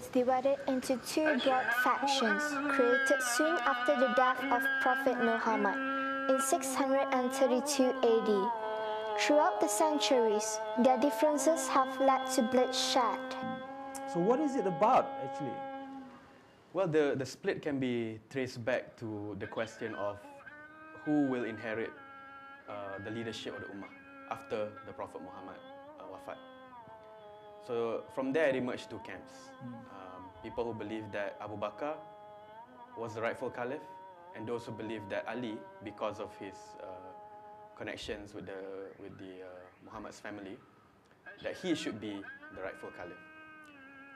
is divided into two broad factions, created soon after the death of Prophet Muhammad in 632 AD. Throughout the centuries, their differences have led to bloodshed. So what is it about, actually? Well, the split can be traced back to the question of who will inherit the leadership of the Ummah after the Prophet Muhammad wafat. So from there it emerged two camps. People who believe that Abu Bakar was the rightful caliph, and those who believe that Ali, because of his connections with the Muhammad's family, that he should be the rightful caliph.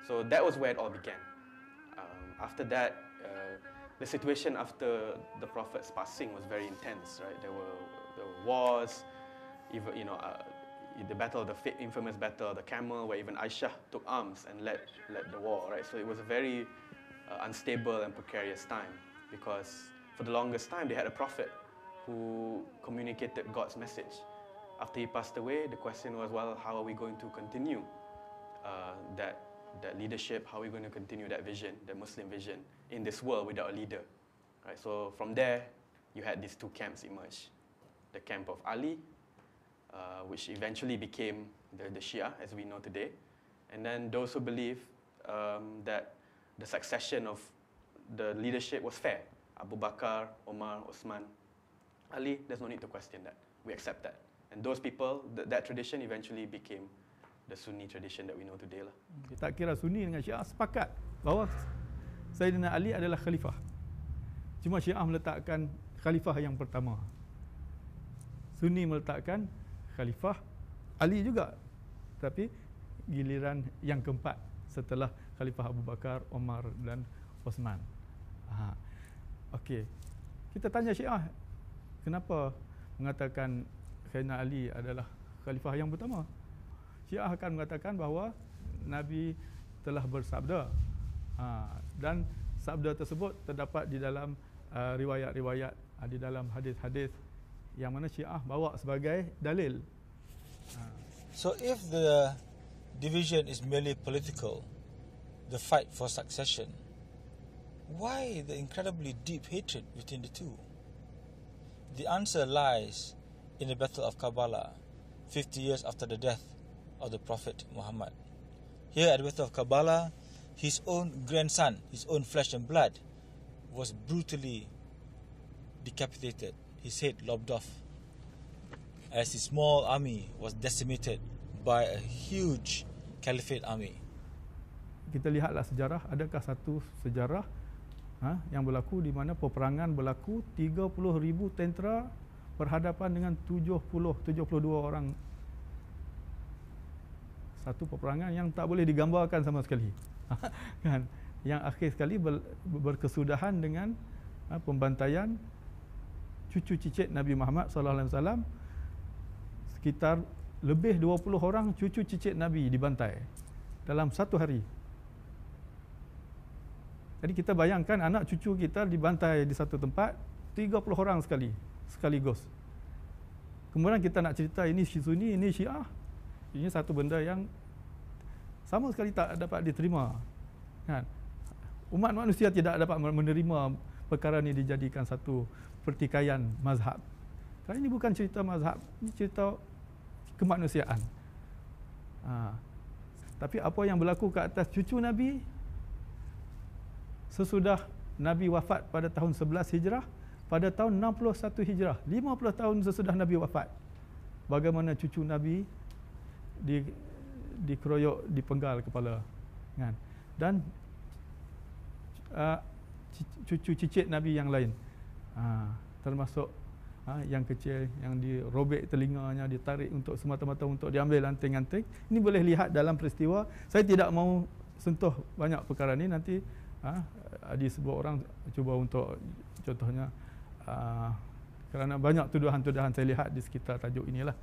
So that was where it all began. After that, the situation after the Prophet's passing was very intense, right? There were wars, even the battle, the infamous battle of the camel, where even Aisyah took arms and led the war, right? So it was a very unstable and precarious time, because for the longest time they had a prophet who communicated God's message. After he passed away, the question was, well, how are we going to continue that leadership? How are we going to continue that vision, the Muslim vision, in this world without a leader? Right? So from there, you had these two camps emerge. The camp of Ali, which eventually became the Shi'ah, as we know today. And then those who believe that the succession of the leadership was fair. Abu Bakar, Omar, Osman, Ali, there's no need to question that. We accept that. And those people, that tradition eventually became the Sunni tradition that we know today lah. Tak kira Sunni dengan Syiah sepakat bahawa Sayyidina Ali adalah khalifah. Cuma Syiah meletakkan khalifah yang pertama. Sunni meletakkan khalifah Ali juga. Tapi giliran yang keempat setelah khalifah Abu Bakar, Omar dan Osman. Okey. Kita tanya Syiah, kenapa mengatakan Sayyidina Ali adalah khalifah yang pertama? Syiah akan mengatakan bahawa Nabi telah bersabda, dan sabda tersebut terdapat di dalam riwayat-riwayat, di dalam hadis-hadis yang mana Syiah bawa sebagai dalil. So if the division is merely political, the fight for succession, why the incredibly deep hatred between the two? The answer lies in the Battle of Karbala, 50 years after the death of the Prophet Muhammad. Here at the Battle of Karbala, his own grandson, his own flesh and blood, was brutally decapitated, his head lopped off, as his small army was decimated by a huge caliphate army. Kita lihatlah sejarah, adakah satu sejarah yang berlaku di mana peperangan berlaku 30,000 tentera berhadapan dengan 72 orang. Satu peperangan yang tak boleh digambarkan sama sekali. Kan? Yang akhir sekali berkesudahan dengan pembantaian cucu cicit Nabi Muhammad SAW. Sekitar lebih 20 orang cucu cicit Nabi dibantai dalam satu hari. Jadi kita bayangkan anak cucu kita dibantai di satu tempat 30 orang sekaligus. Kemudian kita nak cerita ini Sunni, ini Syiah. Ini satu benda yang sama sekali tak dapat diterima. Kan? Umat manusia tidak dapat menerima perkara ini dijadikan satu pertikaian mazhab. Kerana ini bukan cerita mazhab, ini cerita kemanusiaan. Tapi apa yang berlaku ke atas cucu Nabi sesudah Nabi wafat pada tahun 11 Hijrah, pada tahun 61 Hijrah, 50 tahun sesudah Nabi wafat, bagaimana cucu Nabi dikeroyok, dipenggal kepala, kan? Dan cucu cicit Nabi yang lain, termasuk yang kecil yang dirobek telinganya, ditarik untuk semata-mata untuk diambil anting-anting. Ini boleh lihat dalam peristiwa. Saya tidak mau sentuh banyak perkara ini, nanti ada sebuah orang cuba untuk contohnya, kerana banyak tuduhan-tuduhan saya lihat di sekitar tajuk inilah.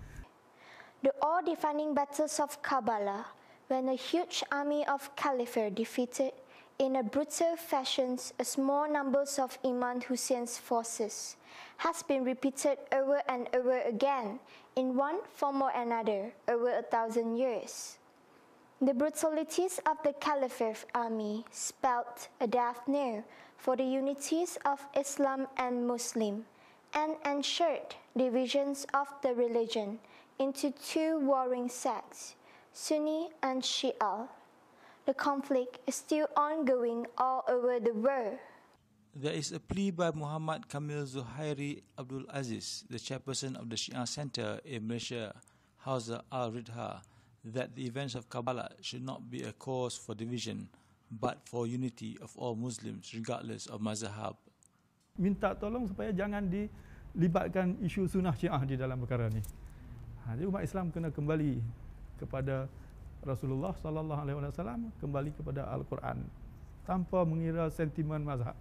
The all-defining battles of Karbala, when a huge army of Caliphate defeated in a brutal fashion a small numbers of Imam Hussein's forces, has been repeated over and over again in one form or another over 1,000 years. The brutalities of the Caliphate army spelled a death knell for the unities of Islam and Muslim and ensured divisions of the religion into two warring sects, Sunni and Shi'ah. The conflict is still ongoing all over the world. There is a plea by Muhammad Kamil Zuhairi Abdul Aziz, the chairperson of the Shi'ah Center in Malaysia, Hausa Al-Ridha, that the events of Karbala should not be a cause for division, but for unity of all Muslims regardless of mazhab. Minta tolong supaya jangan dilibatkan isu sunnah Syiah di dalam perkara ni. Jadi umat Islam kena kembali kepada Rasulullah sallallahu alaihi wasallam, kembali kepada Al-Quran tanpa mengira sentimen mazhab.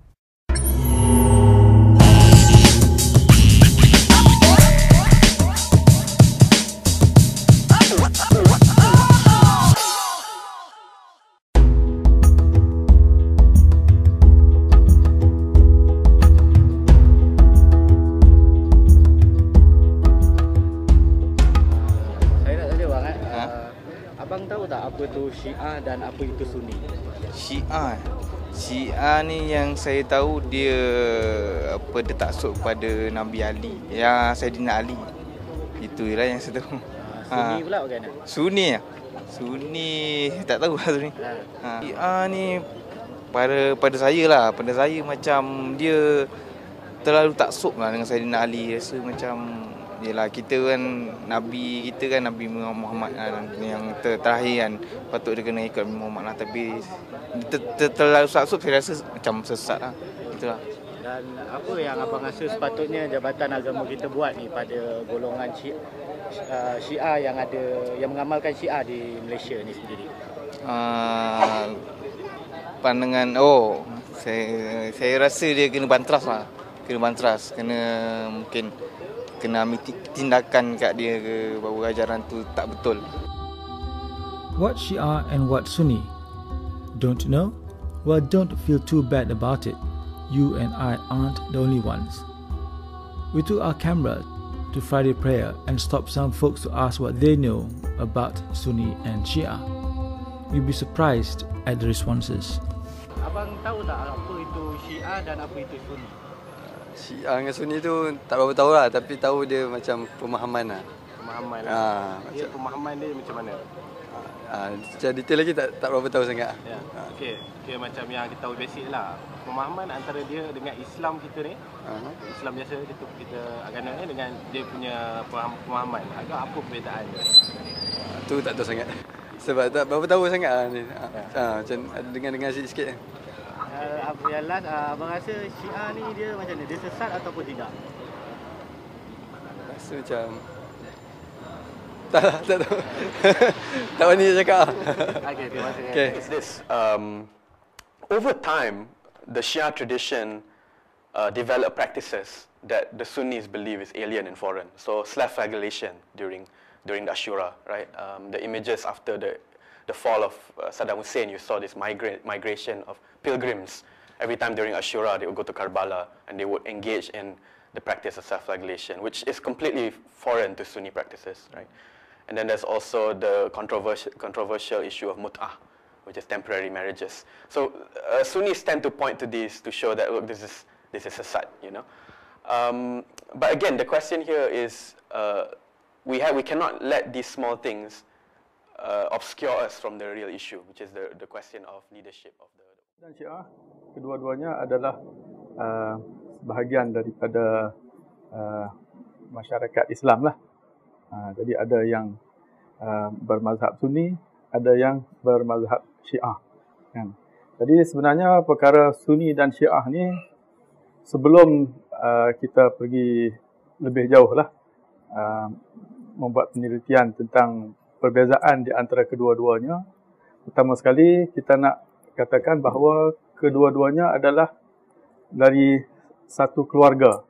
Abang tahu tak apa tu Syiah dan apa itu Sunni? Syiah ni yang saya tahu dia dia taksub kepada Nabi Ali, ya Saidina Ali. Itulah yang saya tahu. Sunni pula bagaimana? Sunni tak tahu lah Sunni. Syiah ni pada saya macam dia terlalu taksub lah dengan Saidina Ali. Rasa macam yelah, kita kan Nabi Muhammad yang terakhir kan, patut dia kena ikut Nabi Muhammad lah. Tapi terlalu taksub, saya rasa macam sesat lah. Itulah. Dan apa yang abang rasa sepatutnya Jabatan Agama kita buat ni pada golongan Syiah yang mengamalkan Syiah di Malaysia ni sendiri? Pandangan saya rasa dia kena bantras lah. Mungkin kena ambil tindakan kat dia ke, bahawa ajaran tu tak betul. What Shi'ah and what Sunni? Don't know? Well, don't feel too bad about it. You and I aren't the only ones. We took our camera to Friday prayer and stopped some folks to ask what they know about Sunni and Shi'ah. You'll be surprised at the responses. Abang tahu tak apa itu Syiah dan apa itu Sunni? Syiah dengan Sunni tu tak berapa tahu lah, tapi tahu dia macam pemahaman lah. Pemahaman lah. Pemahaman dia macam mana? Secara detail lagi tak berapa tahu sangat. Ya. Okey, macam yang kita tahu basic lah. Pemahaman antara dia dengan Islam kita ni, Islam biasa kita agama ni, dengan dia punya pemahaman. Agak apa perbezaan dia? Tu tak tahu sangat. Sebab tak berapa tahu sangat lah ni. Macam dengar sikit-sikit. Yang last, abang rasa Syiah ni dia macam ni? Dia sesat ataupun tidak? Rasa macam tak tahu. Tak berani cakap. Okay, terima kasih. Okay. Is this over time the Shia tradition developed practices that the Sunnis believe is alien and foreign. So self-flagellation during the Ashura, right? The images after the fall of Saddam Hussein, you saw this migration of pilgrims. Every time during Ashura, they would go to Karbala and they would engage in the practice of self-flagellation, which is completely foreign to Sunni practices, right? And then there's also the controversial issue of mut'ah, which is temporary marriages. So Sunnis tend to point to these to show that, look, this is sesat, you know. But again, the question here is we cannot let these small things obscure us from the real issue, which is the question of leadership of the. Dan Syiah, kedua-duanya adalah bahagian daripada masyarakat Islam lah. Jadi ada yang bermazhab Sunni, ada yang bermazhab Syiah. Kan? Jadi sebenarnya perkara Sunni dan Syiah ni, sebelum kita pergi lebih jauh lah, membuat penelitian tentang perbezaan di antara kedua-duanya, pertama sekali kita nak katakan bahawa kedua-duanya adalah dari satu keluarga.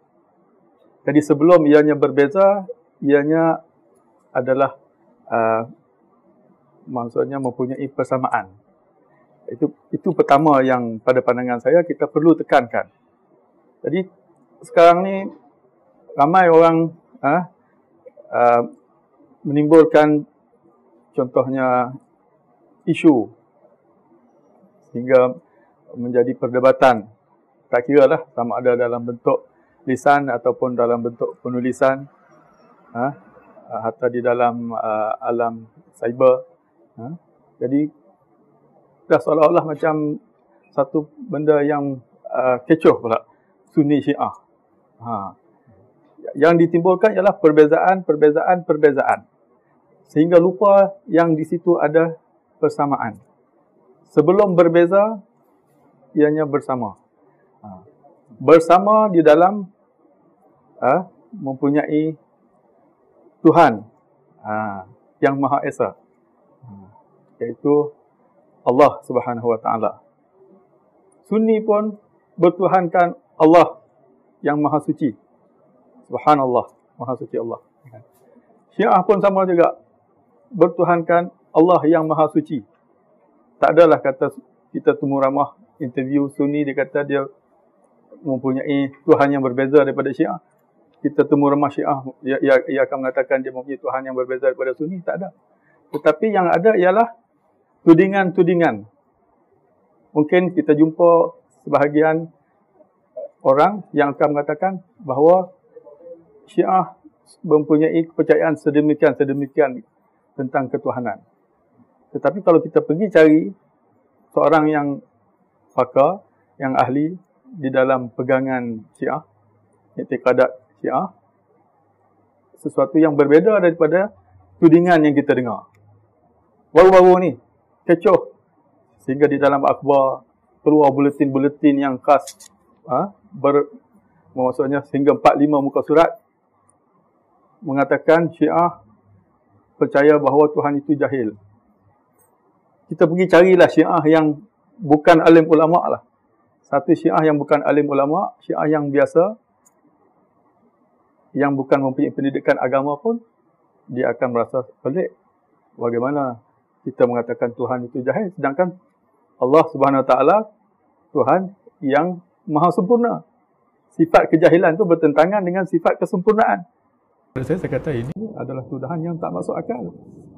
Jadi sebelum ianya berbeza, ianya adalah maksudnya mempunyai persamaan. Itu pertama yang pada pandangan saya kita perlu tekankan. Jadi sekarang ni ramai orang menimbulkan contohnya isu sehingga menjadi perdebatan. Tak kira lah sama ada dalam bentuk lisan ataupun dalam bentuk penulisan, atau di dalam alam cyber. Jadi dah seolah-olah macam satu benda yang kecoh pula, Sunni Syiah. Yang ditimbulkan ialah perbezaan. Sehingga lupa yang di situ ada persamaan. Sebelum berbeza, ianya bersama. Bersama di dalam mempunyai Tuhan yang Maha Esa, iaitu Allah Subhanahu Wa Taala. Sunni pun bertuhankan Allah yang Maha Suci. Subhanallah, Maha Suci Allah. Syiah pun sama juga, bertuhankan Allah yang Maha Suci. Tak adalah kata kita temu ramah interview Sunni, dia kata dia mempunyai Tuhan yang berbeza daripada Syiah. Kita temu ramah Syiah, ia akan mengatakan dia mempunyai Tuhan yang berbeza daripada Sunni. Tak ada. Tetapi yang ada ialah tudingan-tudingan. Mungkin kita jumpa sebahagian orang yang akan mengatakan bahawa Syiah mempunyai kepercayaan sedemikian tentang ketuhanan. Tetapi kalau kita pergi cari seorang yang pakar, yang ahli di dalam pegangan Syiah, i'tiqadat Syiah, sesuatu yang berbeza daripada tudingan yang kita dengar. Baru-baru ni, kecoh. Sehingga di dalam akhbar keluar buletin-buletin yang khas, maksudnya sehingga 4-5 muka surat mengatakan Syiah percaya bahawa Tuhan itu jahil. Kita pergi carilah Syiah yang bukan alim ulama lah. Satu Syiah yang bukan alim ulama, Syiah yang biasa, yang bukan mempunyai pendidikan agama pun, dia akan merasa pelik. Bagaimana kita mengatakan Tuhan itu jahil, sedangkan Allah Subhanahu Wa Taala Tuhan yang maha sempurna. Sifat kejahilan itu bertentangan dengan sifat kesempurnaan. Saya kata ini adalah tuduhan yang tak masuk akal.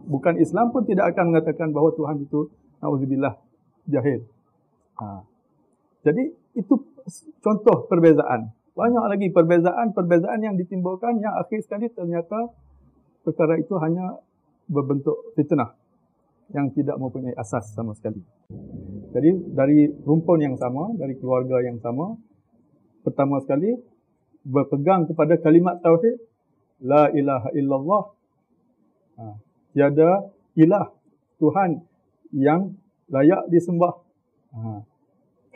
Bukan Islam pun tidak akan mengatakan bahawa Tuhan itu, na'udzubillah, jahil. Jadi itu contoh perbezaan. Banyak lagi perbezaan yang ditimbulkan yang akhir sekali ternyata perkara itu hanya berbentuk fitnah yang tidak mempunyai asas sama sekali. Jadi dari rumpun yang sama, dari keluarga yang sama, pertama sekali berpegang kepada kalimat tauhid, la ilaha illallah. Tiada ilah, Tuhan yang layak disembah.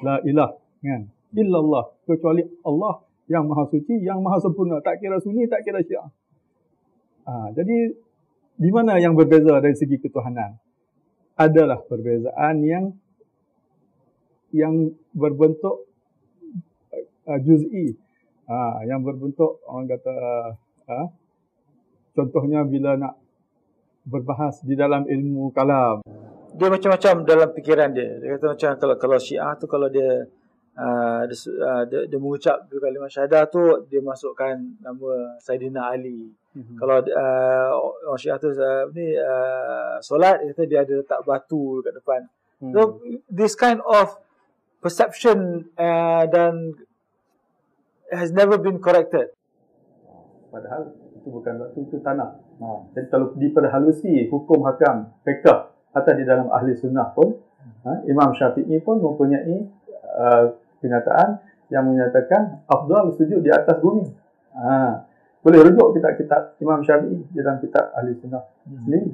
La ilah, kan? Illallah, kecuali Allah yang maha suci, yang maha sempurna. Tak kira Sunni, tak kira Syiah. Jadi di mana yang berbeza dari segi ketuhanan? Adalah perbezaan yang berbentuk juz'i, yang berbentuk, orang kata, contohnya bila nak berbahas di dalam ilmu kalam, dia macam-macam dalam fikiran dia. Dia kata macam kalau Syiah tu, kalau dia mengucap kalimah syahadah tu, dia masukkan nama Saidina Ali. Kalau orang Syiah tu solat, dia kata dia ada letak batu dekat depan. So this kind of perception dan has never been corrected. Padahal itu bukan batu, itu tanah. Jadi kalau diperhalusi hukum hakam fiqh atau di dalam ahli sunnah pun, Imam Syafi'i pun mempunyai kenyataan yang menyatakan afdal sujud di atas bumi. Boleh rujuk kitab Imam Syafi'i di dalam kitab ahli sunnah sendiri.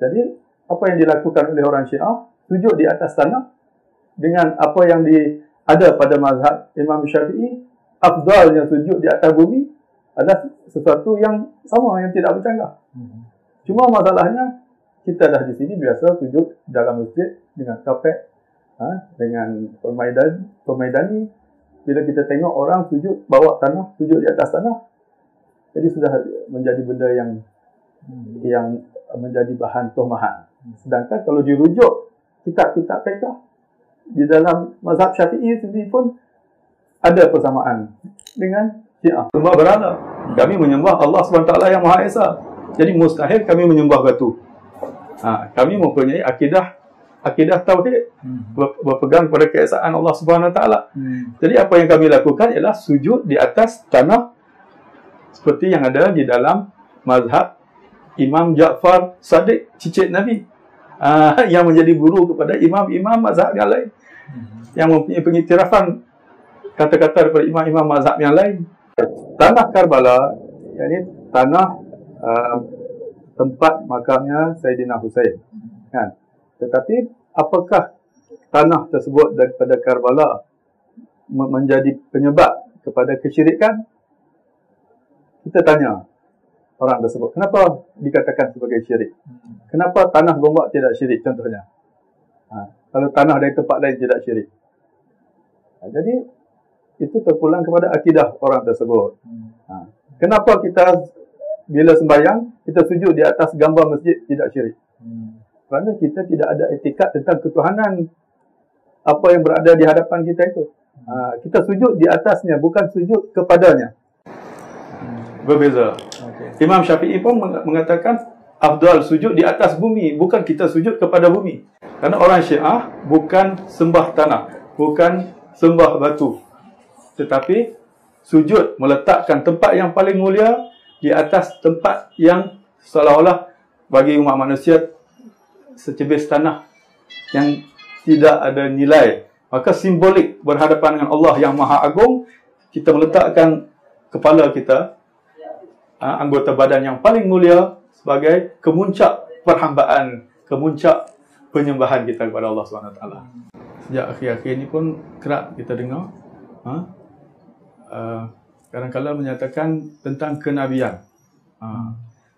Jadi apa yang dilakukan oleh orang Syiah, sujud di atas tanah, dengan apa yang ada pada mazhab Imam Syafi'i, afdalnya sujud di atas bumi adalah sesuatu yang sama, yang tidak bercanggah. Cuma masalahnya, kita dah di sini biasa sujud dalam masjid dengan kapet, dengan permaidani. Bila kita tengok orang sujud bawa tanah, sujud di atas tanah, jadi sudah menjadi benda yang menjadi bahan tuhmahan. Sedangkan kalau dirujuk kitab-kitab fiqh di dalam mazhab Syafi'i sendiri pun ada persamaan dengan Syiah. Sembah berhala. Kami menyembah Allah SWT yang Maha Esa. Jadi mustahil kami menyembah batu. Kami mempunyai akidah tauhid, berpegang pada keesaan Allah Subhanahu Wa Taala. Jadi apa yang kami lakukan ialah sujud di atas tanah seperti yang ada di dalam mazhab Imam Ja'far Sadiq, cicit Nabi, yang menjadi guru kepada imam-imam mazhab yang lain, yang mempunyai pengiktirafan kata-kata daripada imam-imam mazhab yang lain. Tanah Karbala, yakni tanah tempat makamnya Sayyidina Husain, kan? Tetapi apakah tanah tersebut daripada Karbala menjadi penyebab kepada kesyirikan? Kita tanya orang tersebut, kenapa dikatakan sebagai syirik? Kenapa tanah Gombak tidak syirik contohnya? Kalau tanah dari tempat lain tidak syirik. Jadi itu terpulang kepada akidah orang tersebut. Kenapa kita bila sembahyang kita sujud di atas gambar masjid tidak syirik? Kerana kita tidak ada etikat tentang ketuhanan apa yang berada di hadapan kita itu. Kita sujud di atasnya, bukan sujud kepadanya. Berbeza. Imam Syafi'i pun mengatakan afdal sujud di atas bumi, bukan kita sujud kepada bumi. Kerana orang Syiah bukan sembah tanah, bukan sembah batu, tetapi sujud meletakkan tempat yang paling mulia di atas tempat yang seolah-olah bagi umat manusia secebis tanah yang tidak ada nilai. Maka simbolik berhadapan dengan Allah yang Maha Agung, kita meletakkan kepala kita, anggota badan yang paling mulia, sebagai kemuncak perhambaan, kemuncak penyembahan kita kepada Allah SWT. Sejak akhir-akhir ini pun kerap kita dengar kadang-kadang menyatakan tentang kenabian,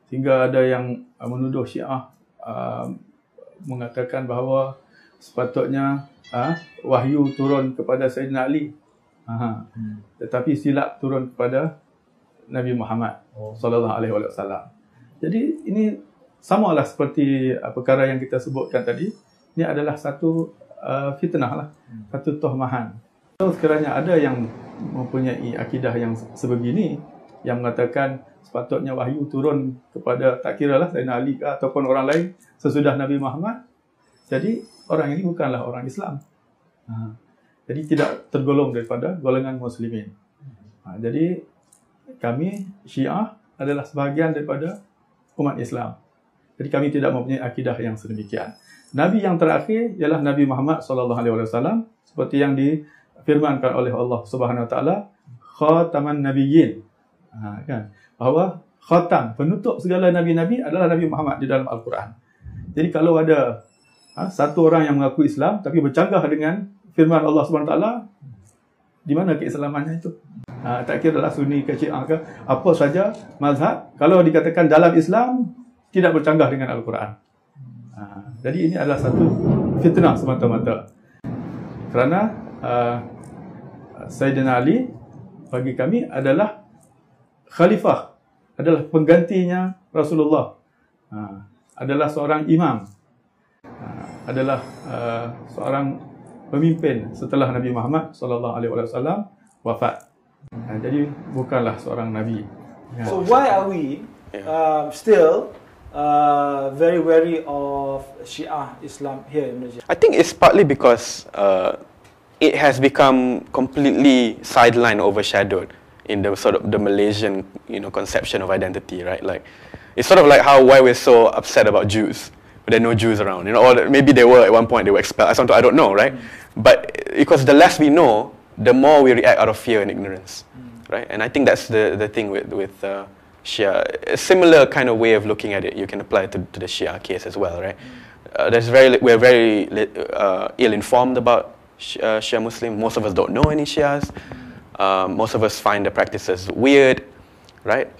sehingga ada yang menuduh Syiah mengatakan bahawa sepatutnya wahyu turun kepada Sayyidina Ali, tetapi silap turun kepada Nabi Muhammad sallallahu alaihi wasallam. Jadi ini samalah seperti perkara yang kita sebutkan tadi. Ini adalah satu fitnah lah, satu tohmahan. So, sekiranya ada yang mempunyai akidah yang sebegini, yang mengatakan sepatutnya wahyu turun kepada, tak kira lah Sayyidina Ali ataupun orang lain sesudah Nabi Muhammad, jadi orang ini bukanlah orang Islam. Jadi tidak tergolong daripada golongan muslimin. Jadi kami Syiah adalah sebahagian daripada umat Islam. Jadi kami tidak mempunyai akidah yang sedemikian. Nabi yang terakhir ialah Nabi Muhammad SAW, seperti yang difirmankan oleh Allah Subhanahu Wa Taala, khataman nabiyyin, kan? Bahawa khatam, penutup segala nabi-nabi adalah Nabi Muhammad di dalam Al-Quran. Jadi kalau ada satu orang yang mengaku Islam tapi bercanggah dengan firman Allah Subhanahu Wa Taala, di mana keislamannya itu? Tak kira lah Sunni ke Syiah ke apa saja mazhab, kalau dikatakan dalam Islam tidak bercanggah dengan Al-Quran. Jadi ini adalah satu fitnah semata-mata. Kerana Sayyidina Ali bagi kami adalah khalifah, adalah penggantinya Rasulullah, adalah seorang imam, adalah seorang pemimpin setelah Nabi Muhammad SAW wafat. Jadi bukanlah seorang nabi. So why are we still very wary of Shi'ah Islam here in Malaysia? I think it's partly because it has become completely sidelined, overshadowed in the sort of the Malaysian, conception of identity, right? Like, it's sort of like why we're so upset about Jews, but there are no Jews around, or maybe they were at one point, they were expelled. I don't know, right? But because the less we know, the more we react out of fear and ignorance, right? And I think that's the thing with Syiah. A similar kind of way of looking at it, you can apply it to the Syiah case as well, right? We're very ill-informed about Shia Muslim. Most of us don't know any Shias. Most of us find the practices weird, right?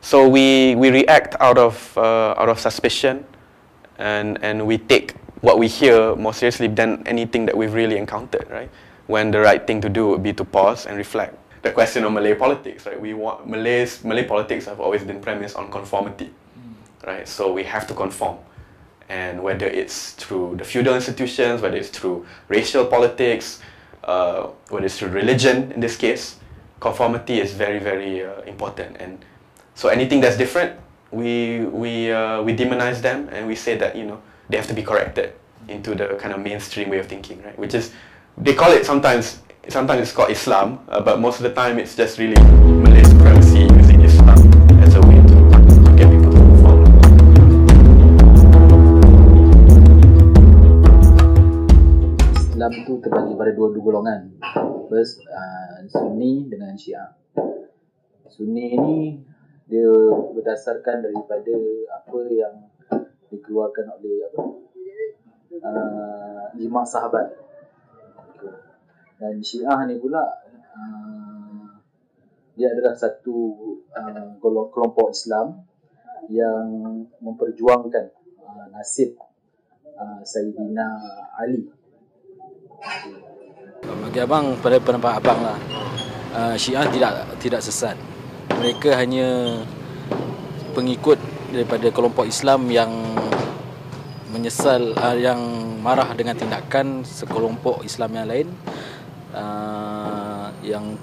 So we react out of suspicion, and we take what we hear more seriously than anything that we've really encountered, right? When the right thing to do would be to pause and reflect. The question of Malay politics, right? Malay politics have always been premised on conformity, right? So we have to conform. And whether it's through the feudal institutions, whether it's through racial politics, whether it's through religion in this case, conformity is very, very important. And so anything that's different, we demonize them, and we say that, you know, they have to be corrected into the kind of mainstream way of thinking, right? Which is, they call it sometimes it's called Islam, but most of the time it's just really Malay supremacy using Islam as a way to get people to conform. Islam tu terbagi pada dua golongan. First, Sunni dengan Syiah. Sunni ni dia berdasarkan daripada apa yang dikeluarkan oleh ijma' sahabat. Dan Syiah ni pula dia adalah satu kelompok Islam yang memperjuangkan nasib Sayyidina Ali. Bagi abang, pada pendapat abang lah, Syiah tidak sesat. Mereka hanya pengikut daripada kelompok Islam yang menyesal, yang marah dengan tindakan sekelompok Islam yang lain, yang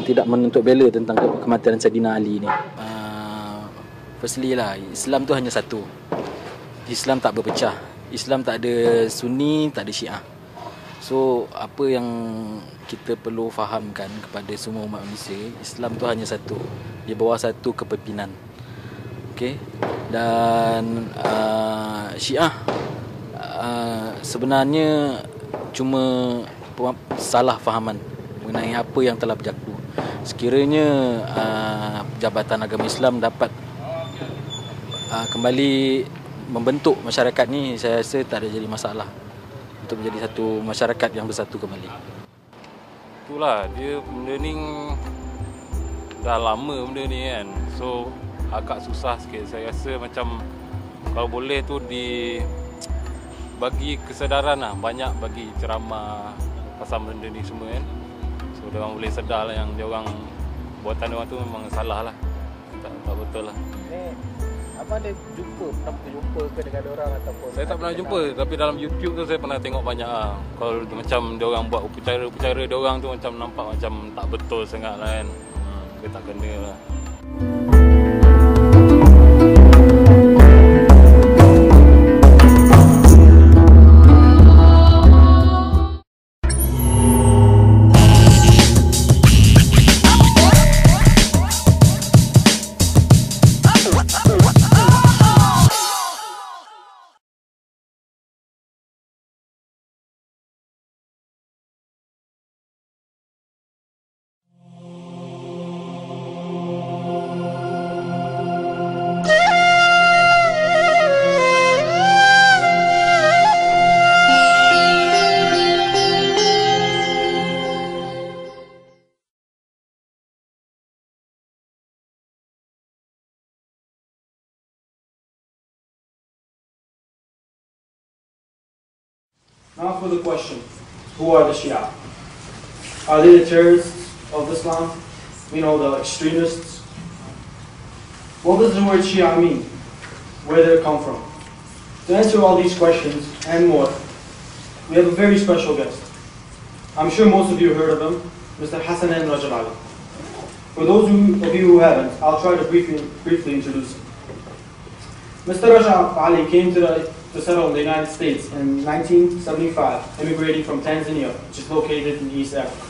tidak menuntut bela tentang kematian Sayyidina Ali ni. Firstly lah, Islam tu hanya satu. Islam tak berpecah. Islam tak ada Sunni, tak ada Syiah. So apa yang kita perlu fahamkan kepada semua umat manusia, Islam tu hanya satu. Di bawah satu kepimpinan. Okey. Dan Syiah sebenarnya cuma salah fahaman mengenai apa yang telah berlaku. Sekiranya Jabatan Agama Islam dapat kembali membentuk masyarakat ni, saya rasa tak ada jadi masalah untuk menjadi satu masyarakat yang bersatu kembali. Itulah, dia benda ni dah lama benda ni kan. So agak susah sikit. Saya rasa macam kalau boleh tu bagi kesedaran lah, banyak bagi ceramah pasal benda ni semua kan. So diorang boleh sedar lah yang diorang, buatan diorang tu memang salah lah, tak betul lah. Abang ada pernah jumpa ke dengan orang ataupun? Saya tak pernah jumpa, tapi dalam YouTube tu saya pernah tengok banyak lah. Kalau macam diorang buat upacara diorang tu macam nampak macam tak betul sangat lah kan. Dia tak kena lah. Now for the question, who are the Shi'ah? Are they the terrorists of Islam? We know, the extremists. What does the word Shi'ah mean? Where did it come from? To answer all these questions and more, we have a very special guest. I'm sure most of you heard of him, Mr. Hasanain Rajabali. For those of you who haven't, I'll try to briefly introduce him. Mr. Rajabali came to settle in the United States in 1975, immigrating from Tanzania, which is located in East Africa.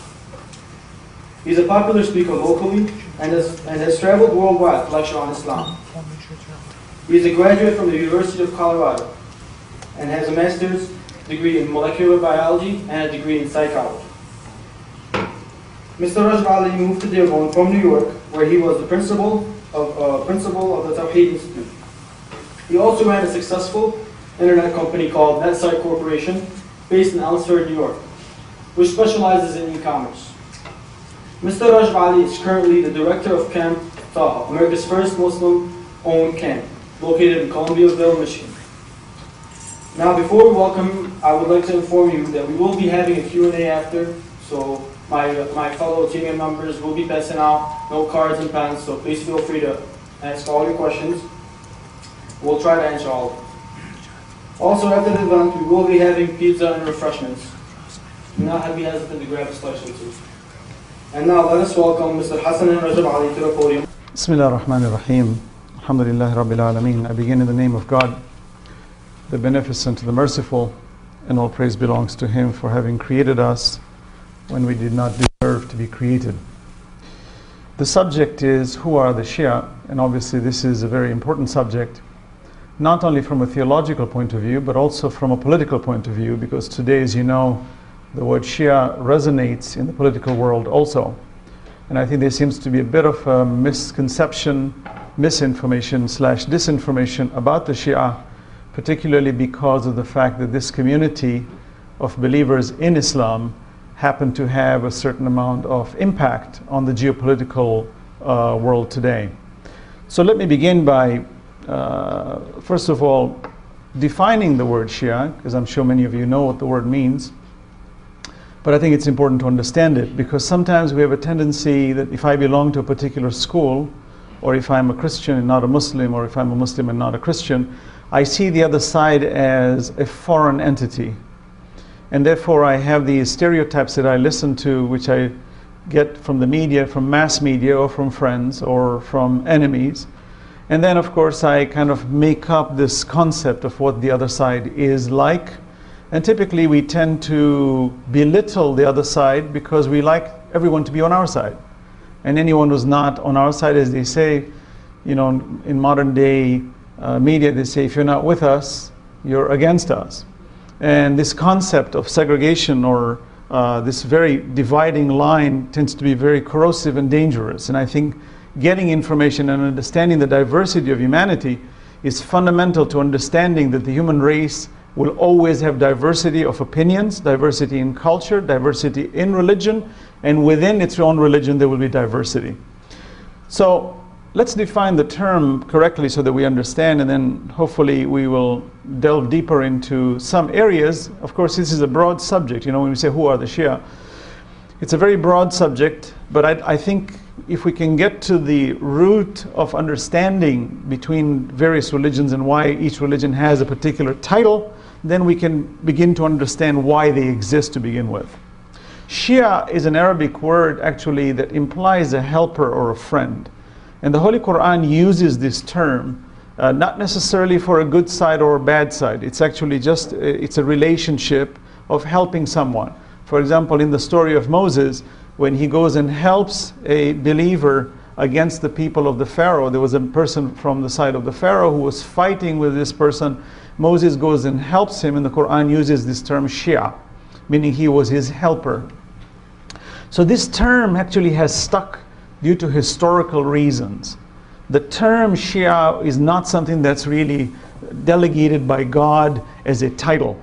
He's a popular speaker locally and has traveled worldwide to lecture on Islam. He is a graduate from the University of Colorado and has a master's degree in molecular biology and a degree in psychology. Mr. Rajabali moved to Dearborn from New York, where he was the principal of the Tawheed Institute. He also ran a successful internet company called NetSite Corporation, based in Elmsford, New York, which specializes in e-commerce. Mr. Rajabali is currently the director of Camp Taha, America's first Muslim-owned camp, located in Columbiaville, Michigan. Now, before we welcome him, I would like to inform you that we will be having a Q&A after, so my fellow team members will be passing out note cards and pens, so please feel free to ask all your questions. We'll try to answer all of them. Also, after the event, we will be having pizza and refreshments. Do not be hesitant to grab a slice or two. And now let us welcome Mr. Hasanain Rajabali to the podium. Bismillah ar-Rahman ar-Rahim. Alhamdulillah Rabbil Alameen. I begin in the name of God, the Beneficent, the Merciful, and all praise belongs to Him for having created us when we did not deserve to be created. The subject is, who are the Shi'ah? And obviously this is a very important subject, not only from a theological point of view, but also from a political point of view, because today, as you know, the word Shi'ah resonates in the political world also. And I think there seems to be a bit of a misconception, misinformation / disinformation about the Shi'ah, particularly because of the fact that this community of believers in Islam happen to have a certain amount of impact on the geopolitical world today. So let me begin by, first of all, defining the word Shi'ah, because I'm sure many of you know what the word means. But I think it's important to understand it, because sometimes we have a tendency that if I belong to a particular school, or if I'm a Christian and not a Muslim, or if I'm a Muslim and not a Christian, I see the other side as a foreign entity. And therefore I have these stereotypes that I listen to, which I get from the media, from mass media, or from friends, or from enemies. And then of course I kind of make up this concept of what the other side is like. And typically we tend to belittle the other side because we like everyone to be on our side. And anyone who's not on our side, as they say, you know, in modern day media, they say, if you're not with us, you're against us. And this concept of segregation, or this very dividing line, tends to be very corrosive and dangerous. And I think getting information and understanding the diversity of humanity is fundamental to understanding that the human race will always have diversity of opinions, diversity in culture, diversity in religion, and within its own religion there will be diversity. So let's define the term correctly so that we understand, and then hopefully we will delve deeper into some areas. Of course, this is a broad subject. You know, when we say who are the Shi'ah, it's a very broad subject, but I think if we can get to the root of understanding between various religions and why each religion has a particular title, then we can begin to understand why they exist to begin with. Shi'ah is an Arabic word actually that implies a helper or a friend. And the Holy Quran uses this term, not necessarily for a good side or a bad side. It's actually just, it's a relationship of helping someone. For example, in the story of Moses, when he goes and helps a believer against the people of the Pharaoh, there was a person from the side of the Pharaoh who was fighting with this person. Moses goes and helps him, and the Quran uses this term Shi'ah, meaning he was his helper. So this term actually has stuck due to historical reasons. The term Shi'ah is not something that's really delegated by God as a title.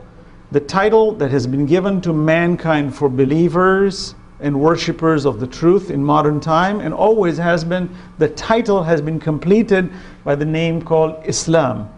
The title that has been given to mankind for believers and worshippers of the truth in modern time, and always has been, the title has been completed by the name called Islam.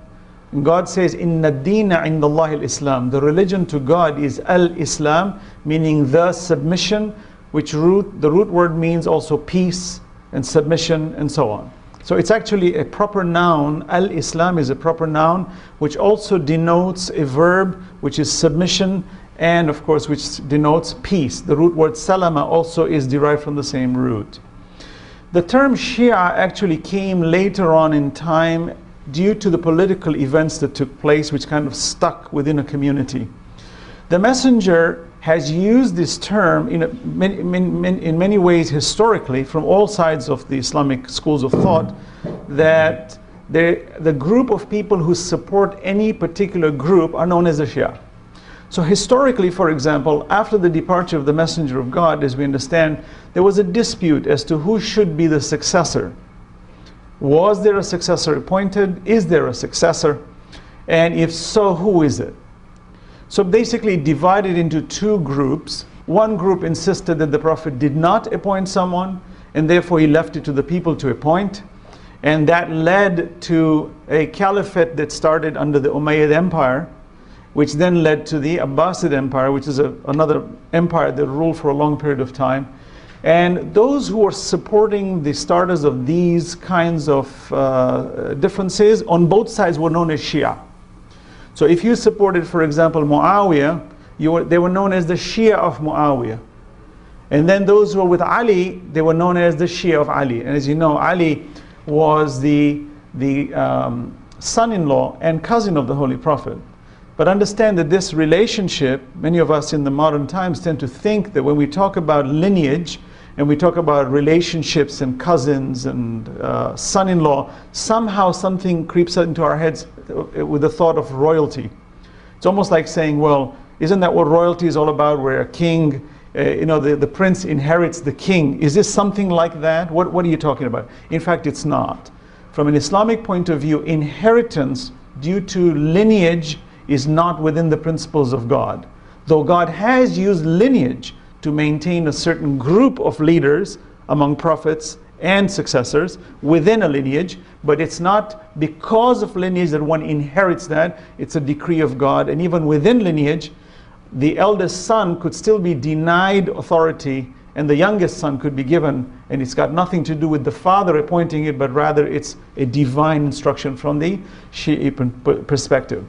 And God says, Inna Deena Indallahi al-Islam. The religion to God is al-Islam, meaning the submission, which the root word means also peace and submission and so on. So it's actually a proper noun. Al-Islam is a proper noun, which also denotes a verb, which is submission, and of course which denotes peace. The root word salama also is derived from the same root. The term Shi'ah actually came later on in time due to the political events that took place, which kind of stuck within a community. The Messenger has used this term in many ways historically from all sides of the Islamic schools of thought, that the group of people who support any particular group are known as the Shi'ah. So historically, for example, after the departure of the Messenger of God, as we understand, there was a dispute as to who should be the successor. Was there a successor appointed? Is there a successor? And if so, who is it? So basically divided into two groups. One group insisted that the Prophet did not appoint someone, and therefore he left it to the people to appoint. And that led to a caliphate that started under the Umayyad Empire, which then led to the Abbasid Empire, which is another empire that ruled for a long period of time. And those who were supporting the starters of these kinds of differences on both sides were known as Shi'ah. So if you supported, for example, Muawiyah, they were known as the Shi'ah of Muawiyah. And then those who were with Ali, they were known as the Shia of Ali. And as you know, Ali was the son-in-law and cousin of the Holy Prophet. But understand that this relationship, many of us in the modern times tend to think that when we talk about lineage and we talk about relationships and cousins and son-in-law, somehow something creeps into our heads with the thought of royalty. It's almost like saying, well, isn't that what royalty is all about, where a king, the prince inherits the king? Is this something like that? What are you talking about? In fact, it's not. From an Islamic point of view, inheritance due to lineage is not within the principles of God. Though God has used lineage to maintain a certain group of leaders among prophets and successors within a lineage, but it's not because of lineage that one inherits that. It's a decree of God. And even within lineage, the eldest son could still be denied authority and the youngest son could be given, and it's got nothing to do with the father appointing it, but rather it's a divine instruction from the Shi'i perspective.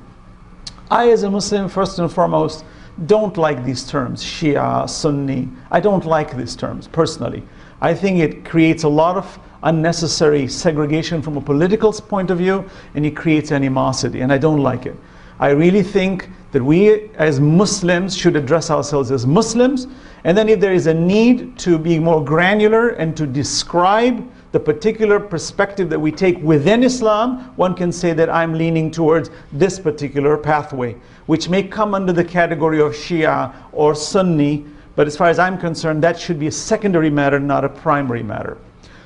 I, as a Muslim, first and foremost, don't like these terms, Shia, Sunni. I don't like these terms, personally. I think it creates a lot of unnecessary segregation from a political point of view, and it creates animosity, and I don't like it. I really think that we, as Muslims, should address ourselves as Muslims, and then if there is a need to be more granular and to describe the particular perspective that we take within Islam, one can say that I'm leaning towards this particular pathway, which may come under the category of Shia or Sunni, but as far as I'm concerned, that should be a secondary matter, not a primary matter.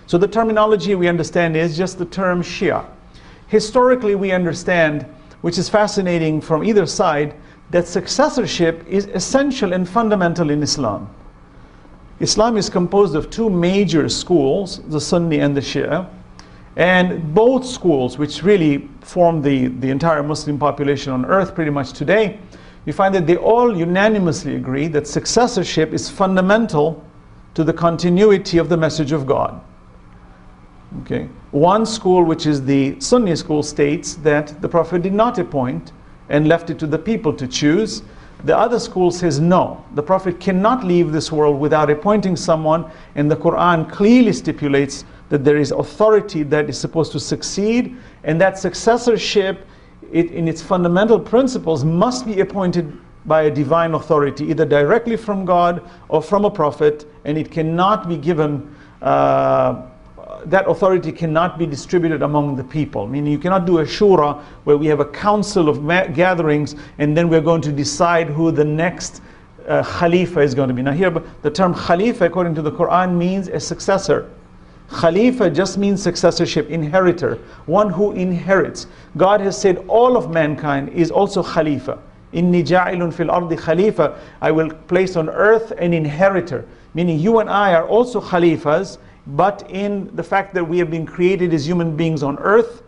So the terminology we understand is just the term Shia. Historically, we understand, which is fascinating from either side, that successorship is essential and fundamental in Islam. Islam is composed of two major schools, the Sunni and the Shia, and both schools, which really form the entire Muslim population on earth pretty much today, we find that they all unanimously agree that successorship is fundamental to the continuity of the message of God. Okay. One school, which is the Sunni school, states that the Prophet did not appoint and left it to the people to choose. The other school says no, the Prophet cannot leave this world without appointing someone, and the Quran clearly stipulates that there is authority that is supposed to succeed, and that successorship in its fundamental principles must be appointed by a divine authority, either directly from God or from a prophet, and it cannot be given that authority cannot be distributed among the people. Meaning you cannot do a shura where we have a council of gatherings and then we're going to decide who the next Khalifa is going to be. Now here, the term Khalifa according to the Quran means a successor. Khalifa just means successorship, inheritor, one who inherits. God has said all of mankind is also Khalifa. Inni ja'ilun fil ardi Khalifa. I will place on earth an inheritor. Meaning you and I are also Khalifas, but in the fact that we have been created as human beings on earth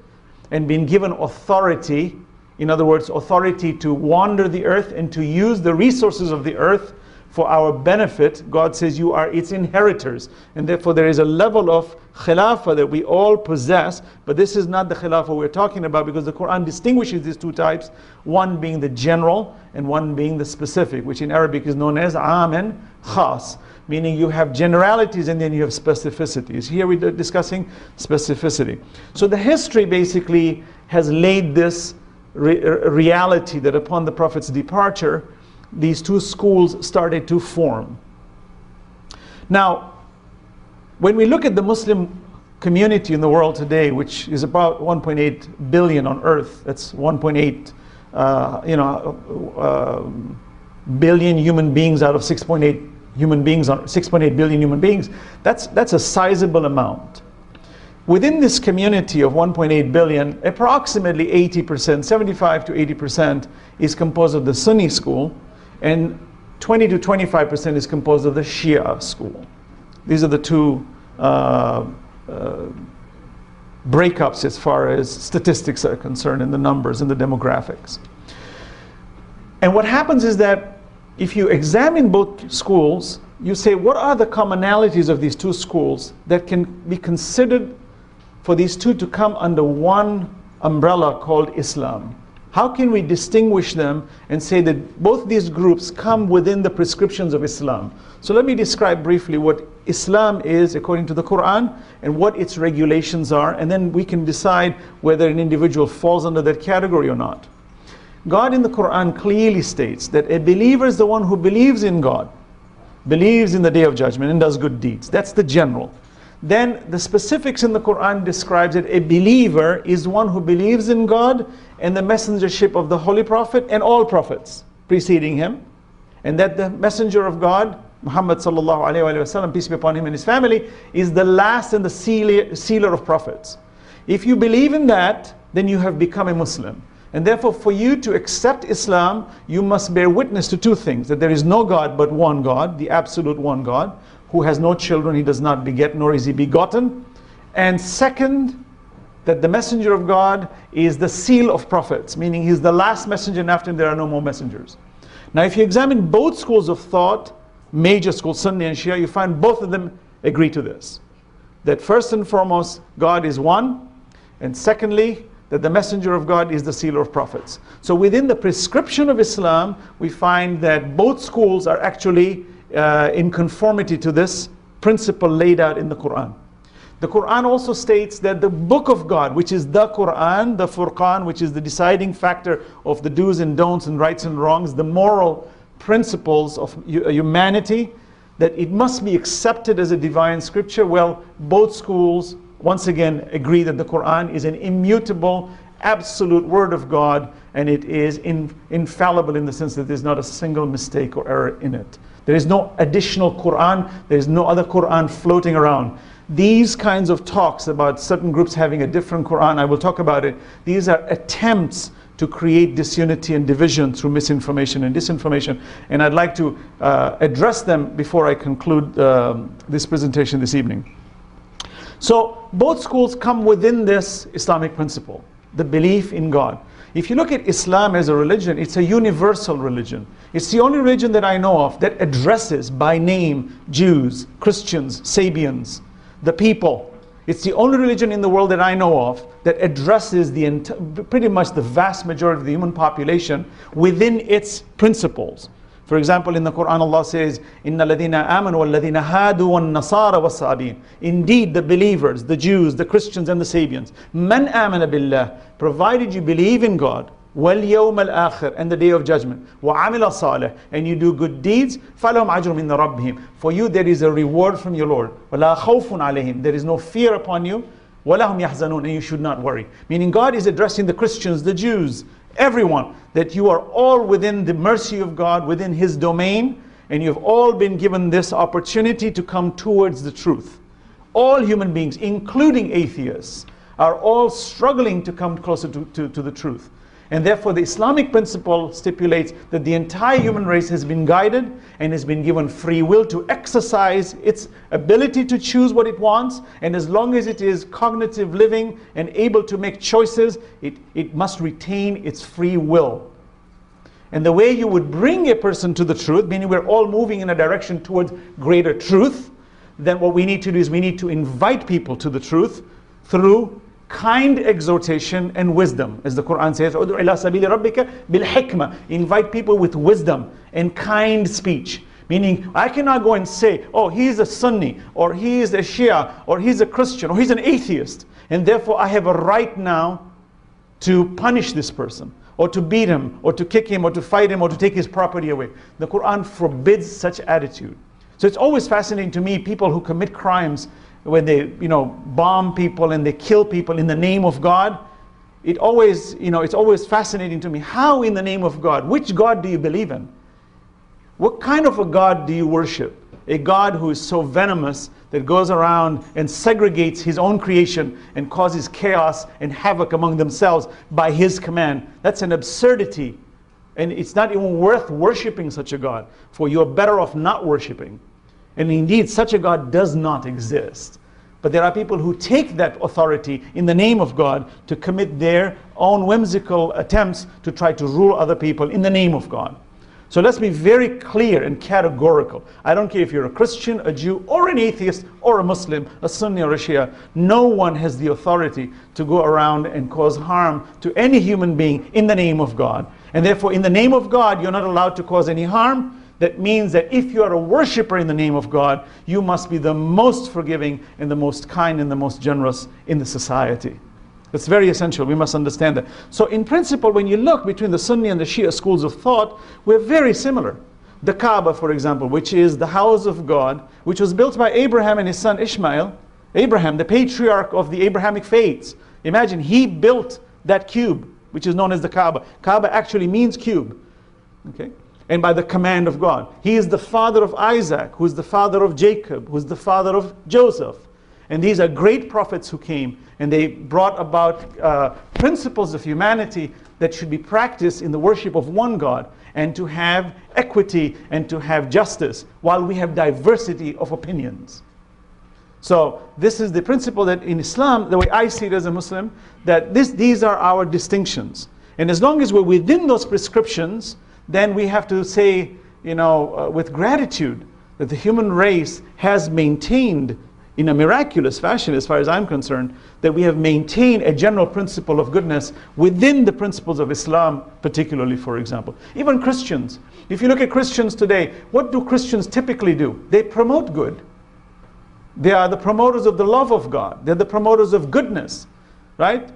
and been given authority, in other words, authority to wander the earth and to use the resources of the earth for our benefit, God says you are its inheritors. And therefore there is a level of khilafah that we all possess, but this is not the khilafah we're talking about, because the Quran distinguishes these two types, one being the general and one being the specific, which in Arabic is known as am and khas. Meaning you have generalities and then you have specificities. Here we're discussing specificity. So the history basically has laid this reality that upon the Prophet's departure, these two schools started to form. Now, when we look at the Muslim community in the world today, which is about 1.8 billion on earth, that's 1.8 billion human beings out of 6.8 human beings, 6.8 billion human beings, that's a sizable amount. Within this community of 1.8 billion, approximately 80%, 75 to 80% is composed of the Sunni school, and 20 to 25% is composed of the Shia school. These are the two breakups as far as statistics are concerned, and the numbers and the demographics. And what happens is that if you examine both schools, you say, what are the commonalities of these two schools that can be considered for these two to come under one umbrella called Islam? How can we distinguish them and say that both these groups come within the prescriptions of Islam? So let me describe briefly what Islam is according to the Quran and what its regulations are, and then we can decide whether an individual falls under that category or not. God in the Quran clearly states that a believer is the one who believes in God, believes in the Day of Judgment, and does good deeds. That's the general. Then the specifics in the Quran describes that a believer is one who believes in God and the messengership of the Holy Prophet and all prophets preceding him, and that the messenger of God, Muhammad sallallahu alaihi wasallam, peace be upon him and his family, is the last and the sealer of prophets. If you believe in that, then you have become a Muslim. And therefore, for you to accept Islam, you must bear witness to two things: that there is no God but one God, the absolute one God, who has no children, he does not beget, nor is he begotten. And second, that the messenger of God is the seal of prophets, meaning he's the last messenger, and after him there are no more messengers. Now, if you examine both schools of thought, major schools, Sunni and Shia, you find both of them agree to this. That first and foremost, God is one, and secondly, that the messenger of God is the sealer of prophets. So within the prescription of Islam, we find that both schools are actually in conformity to this principle laid out in the Quran. The Quran also states that the book of God, which is the Quran, the Furqan, which is the deciding factor of the do's and don'ts and rights and wrongs, the moral principles of humanity, that it must be accepted as a divine scripture. Well, both schools once again agree that the Quran is an immutable, absolute word of God, and it is infallible in the sense that there's not a single mistake or error in it. There is no additional Quran, there is no other Quran floating around. These kinds of talks about certain groups having a different Quran, I will talk about it, these are attempts to create disunity and division through misinformation and disinformation. And I'd like to address them before I conclude this presentation this evening. So both schools come within this Islamic principle, the belief in God. If you look at Islam as a religion, it's a universal religion. It's the only religion that I know of that addresses by name Jews, Christians, Sabians, the people. It's the only religion in the world that I know of that addresses pretty much the vast majority of the human population within its principles. For example, in the Quran, Allah says, "Inna ladina amanu wal ladina hadu wan nasara was sabin." Indeed, the believers, the Jews, the Christians, and the Sabians, man amana billah, provided you believe in God, wal yawm al akhir, and the day of judgment, wa amila salih, and you do good deeds, falahum ajrun min rabbihim. For you there is a reward from your Lord. Wala khawfun alayhim, there is no fear upon you. Walahum yahzanun, and you should not worry. Meaning God is addressing the Christians, the Jews, everyone, that you are all within the mercy of God, within His domain, and you've all been given this opportunity to come towards the truth. All human beings, including atheists, are all struggling to come closer to the truth. And therefore the Islamic principle stipulates that the entire human race has been guided and has been given free will to exercise its ability to choose what it wants, and as long as it is cognitive living and able to make choices, it must retain its free will. And the way you would bring a person to the truth, meaning we're all moving in a direction towards greater truth, then what we need to do is we need to invite people to the truth through kind exhortation and wisdom. As the Quran says, "Ud'u ila sabili rabbika bil hikmah." Invite people with wisdom and kind speech. Meaning, I cannot go and say, oh, he's a Sunni, or he is a Shia, or he's a Christian, or he's an atheist, and therefore I have a right now to punish this person, or to beat him, or to kick him, or to fight him, or to take his property away. The Quran forbids such attitude. So it's always fascinating to me, people who commit crimes, when they, bomb people and they kill people in the name of God. It's always fascinating to me. How in the name of God? Which God do you believe in? What kind of a God do you worship? A God who is so venomous that goes around and segregates His own creation and causes chaos and havoc among themselves by His command. That's an absurdity. And it's not even worth worshiping such a God, for you're better off not worshiping. And indeed, such a God does not exist. But there are people who take that authority in the name of God to commit their own whimsical attempts to try to rule other people in the name of God. So let's be very clear and categorical. I don't care if you're a Christian, a Jew, or an atheist, or a Muslim, a Sunni or a Shia. No one has the authority to go around and cause harm to any human being in the name of God. And therefore, in the name of God, you're not allowed to cause any harm. That means that if you are a worshipper in the name of God, you must be the most forgiving and the most kind and the most generous in the society. It's very essential. We must understand that. So in principle, when you look between the Sunni and the Shia schools of thought, we're very similar. The Kaaba, for example, which is the house of God, which was built by Abraham and his son Ishmael. Abraham, the patriarch of the Abrahamic faiths. Imagine, he built that cube, which is known as the Kaaba. Kaaba actually means cube. Okay? And by the command of God. He is the father of Isaac, who is the father of Jacob, who is the father of Joseph. And these are great prophets who came, and they brought about principles of humanity that should be practiced in the worship of one God, and to have equity and to have justice, while we have diversity of opinions. So this is the principle that in Islam, the way I see it as a Muslim, that these are our distinctions. And as long as we're within those prescriptions, then we have to say, with gratitude, that the human race has maintained in a miraculous fashion, as far as I'm concerned, that we have maintained a general principle of goodness within the principles of Islam, particularly, for example. Even Christians. If you look at Christians today, what do Christians typically do? They promote good. They are the promoters of the love of God. They're the promoters of goodness, right?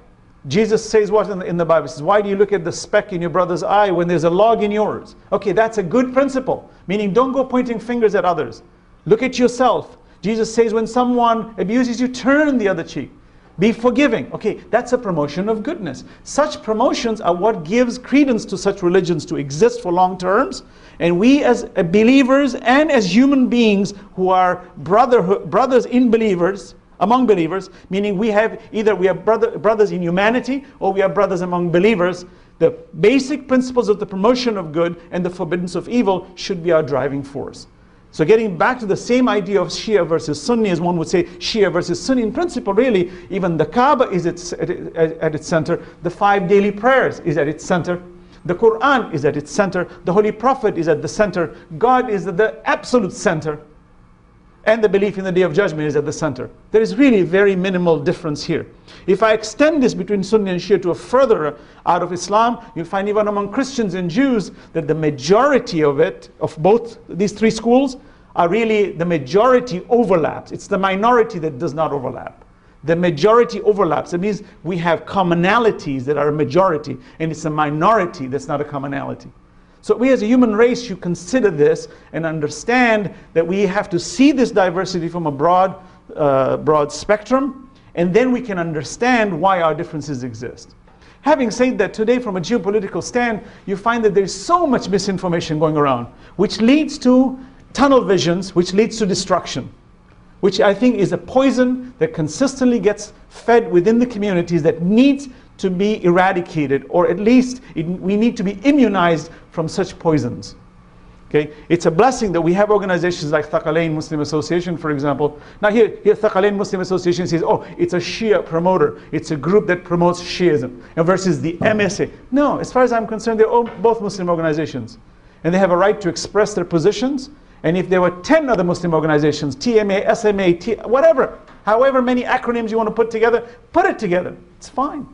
Jesus says what in the Bible? He says, why do you look at the speck in your brother's eye when there's a log in yours? Okay, that's a good principle. Meaning, don't go pointing fingers at others. Look at yourself. Jesus says, when someone abuses you, turn the other cheek. Be forgiving. Okay, that's a promotion of goodness. Such promotions are what gives credence to such religions to exist for long terms. And we as believers and as human beings who are brothers in believers, among believers, meaning we have either we are brothers in humanity or we are brothers among believers. The basic principles of the promotion of good and the forbiddance of evil should be our driving force. So getting back to the same idea of Shia versus Sunni, as one would say Shia versus Sunni, in principle really, even the Kaaba is at its center, the 5 daily prayers is at its center, the Quran is at its center, the Holy Prophet is at the center, God is at the absolute center, and the belief in the Day of Judgment is at the center. There is really very minimal difference here. If I extend this between Sunni and Shia to a further out of Islam, you'll find even among Christians and Jews that the majority of it, of both these 3 schools, are really the majority overlaps. It's the minority that does not overlap. The majority overlaps. It means we have commonalities that are a majority, and it's a minority that's not a commonality. So we as a human race should consider this and understand that we have to see this diversity from a broad spectrum, and then we can understand why our differences exist. Having said that, today from a geopolitical stand, you find that there's so much misinformation going around, which leads to tunnel visions, which leads to destruction, which I think is a poison that consistently gets fed within the communities that needs to be eradicated, or at least we need to be immunized from such poisons. Okay? It's a blessing that we have organizations like Thaqalain Muslim Association, for example. Now here Thaqalain Muslim Association says, oh, it's a Shia promoter. It's a group that promotes Shiism. And versus the MSA. No, as far as I'm concerned, they're both Muslim organizations. And they have a right to express their positions. And if there were 10 other Muslim organizations, TMA, SMA, whatever, however many acronyms you want to put it together. It's fine.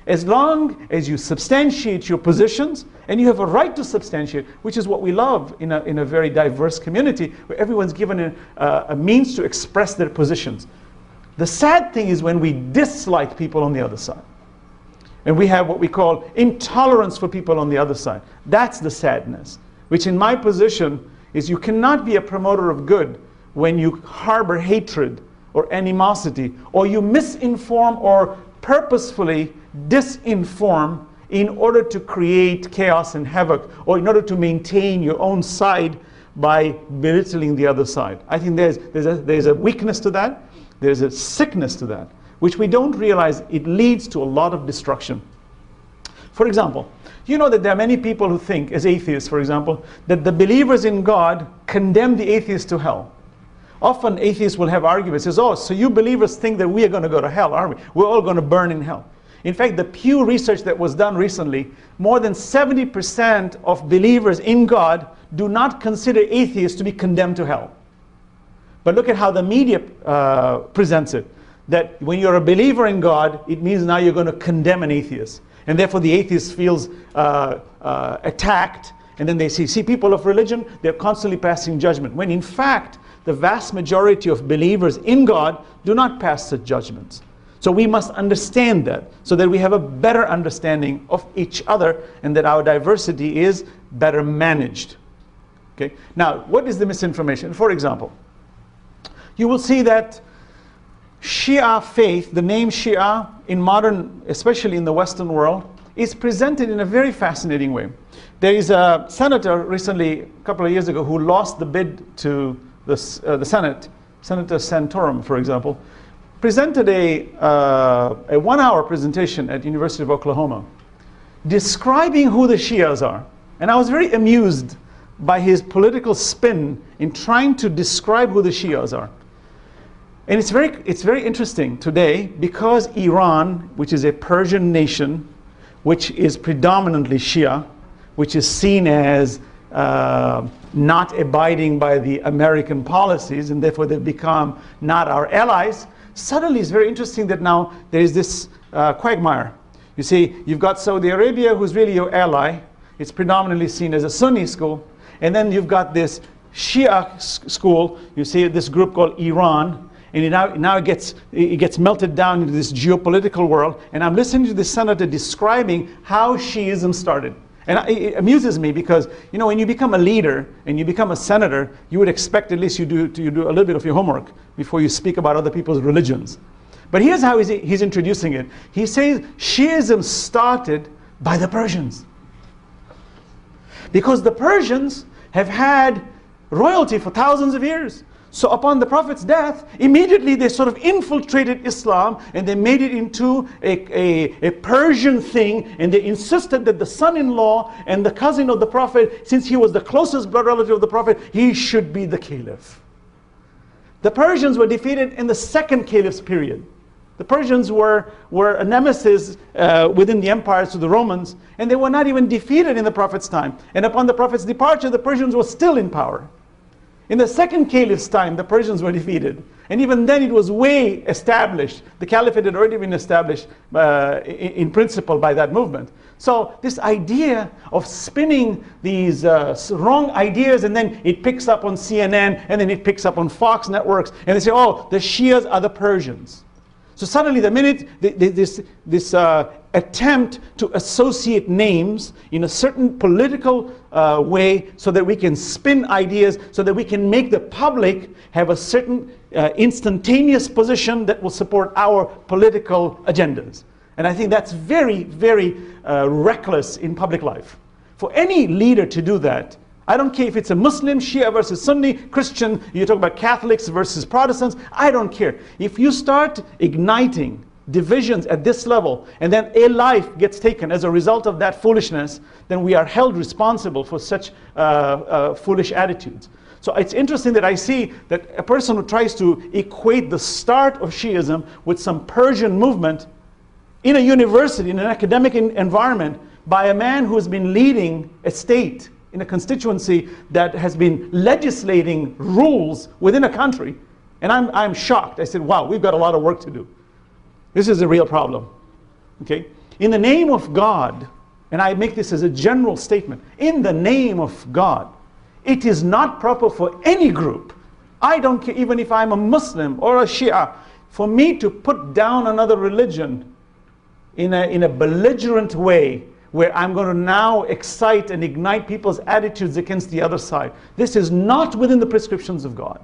As long as you substantiate your positions, and you have a right to substantiate, which is what we love in a very diverse community, where everyone's given a means to express their positions. The sad thing is when we dislike people on the other side. And we have what we call intolerance for people on the other side. That's the sadness, which in my position is you cannot be a promoter of good when you harbor hatred or animosity, or you misinform or purposefully disinform in order to create chaos and havoc, or in order to maintain your own side by belittling the other side. I think there's a weakness to that, there's a sickness to that, which we don't realize it leads to a lot of destruction. For example, you know that there are many people who think, as atheists for example, that the believers in God condemn the atheists to hell. Often atheists will have arguments, says, oh, so you believers think that we are going to go to hell, aren't we? We're all going to burn in hell. In fact, the Pew research that was done recently, more than 70% of believers in God do not consider atheists to be condemned to hell. But look at how the media presents it. That when you're a believer in God, it means now you're going to condemn an atheist. And therefore the atheist feels attacked. And then they see people of religion, they're constantly passing judgment. When in fact, the vast majority of believers in God do not pass such judgments. So we must understand that, so that we have a better understanding of each other, and that our diversity is better managed. Okay? Now, what is the misinformation? For example, you will see that Shi'ah faith, the name Shi'ah in modern, especially in the Western world, is presented in a very fascinating way. There is a senator recently, a couple of years ago, who lost the bid to the Senate, Senator Santorum, for example, presented a 1-hour presentation at University of Oklahoma describing who the Shias are. And I was very amused by his political spin in trying to describe who the Shias are. And it's very interesting today, because Iran, which is a Persian nation, which is predominantly Shia, which is seen as not abiding by the American policies, and therefore they've become not our allies. Suddenly it's very interesting that now there is this quagmire. You see, you've got Saudi Arabia, who's really your ally. It's predominantly seen as a Sunni school. And then you've got this Shia school. You see this group called Iran. And now it gets melted down into this geopolitical world. And I'm listening to the senator describing how Shiism started. And it amuses me because, you know, when you become a leader and you become a senator, you would expect at least you do a little bit of your homework before you speak about other people's religions. But here's how he's introducing it. He says Shiism started by the Persians. Because the Persians have had royalty for thousands of years. So upon the Prophet's death, immediately they sort of infiltrated Islam and they made it into a Persian thing, and they insisted that the son-in-law and the cousin of the Prophet, since he was the closest blood relative of the Prophet, he should be the caliph. The Persians were defeated in the second caliph's period. The Persians were a nemesis within the empires to the Romans, and they were not even defeated in the Prophet's time. And upon the Prophet's departure, the Persians were still in power. In the second caliph's time, the Persians were defeated. And even then it was way established. The caliphate had already been established in principle by that movement. So this idea of spinning these wrong ideas, and then it picks up on CNN, and then it picks up on Fox networks, and they say, oh, the Shias are the Persians. So suddenly the minute this attempt to associate names in a certain political way so that we can spin ideas, so that we can make the public have a certain instantaneous position that will support our political agendas. And I think that's very, very reckless in public life. For any leader to do that, I don't care if it's a Muslim, Shia versus Sunni, Christian, you talk about Catholics versus Protestants, I don't care. If you start igniting divisions at this level, and then a life gets taken as a result of that foolishness, then we are held responsible for such foolish attitudes. So it's interesting that I see that a person who tries to equate the start of Shiism with some Persian movement in a university, in an academic environment, by a man who has been leading a state in a constituency that has been legislating rules within a country. And I'm shocked. I said, wow, we've got a lot of work to do. This is a real problem. Okay? In the name of God, and I make this as a general statement, in the name of God, it is not proper for any group, I don't care even if I'm a Muslim or a Shia, for me to put down another religion in a belligerent way, where I'm going to now excite and ignite people's attitudes against the other side. This is not within the prescriptions of God.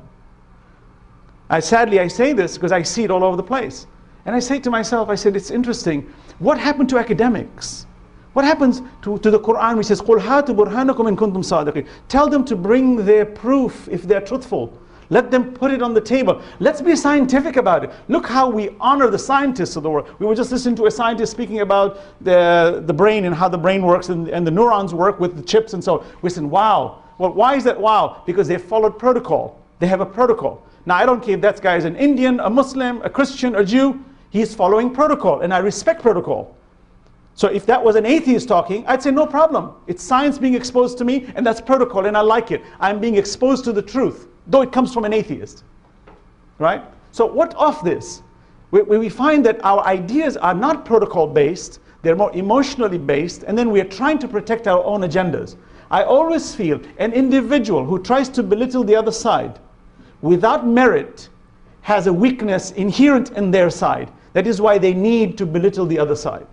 Sadly, I say this because I see it all over the place. And I say to myself, I said, it's interesting. What happened to academics? What happens to the Quran which says, قُلْ هَاتُوا بُرْهَانَكُمْ إِن كُنْتُمْ صَادِقِينَ? Tell them to bring their proof if they're truthful. Let them put it on the table. Let's be scientific about it. Look how we honor the scientists of the world. We were just listening to a scientist speaking about the brain and how the brain works and the neurons work with the chips and so on. We said, wow. Well, why is that wow? Because they followed protocol. They have a protocol. Now, I don't care if that guy is an Indian, a Muslim, a Christian, a Jew. He's following protocol, and I respect protocol. So if that was an atheist talking, I'd say no problem. It's science being exposed to me, and that's protocol, and I like it. I'm being exposed to the truth, though it comes from an atheist. Right? So what of this? We find that our ideas are not protocol-based, they're more emotionally based, and then we are trying to protect our own agendas. I always feel an individual who tries to belittle the other side without merit has a weakness inherent in their side. That is why they need to belittle the other side.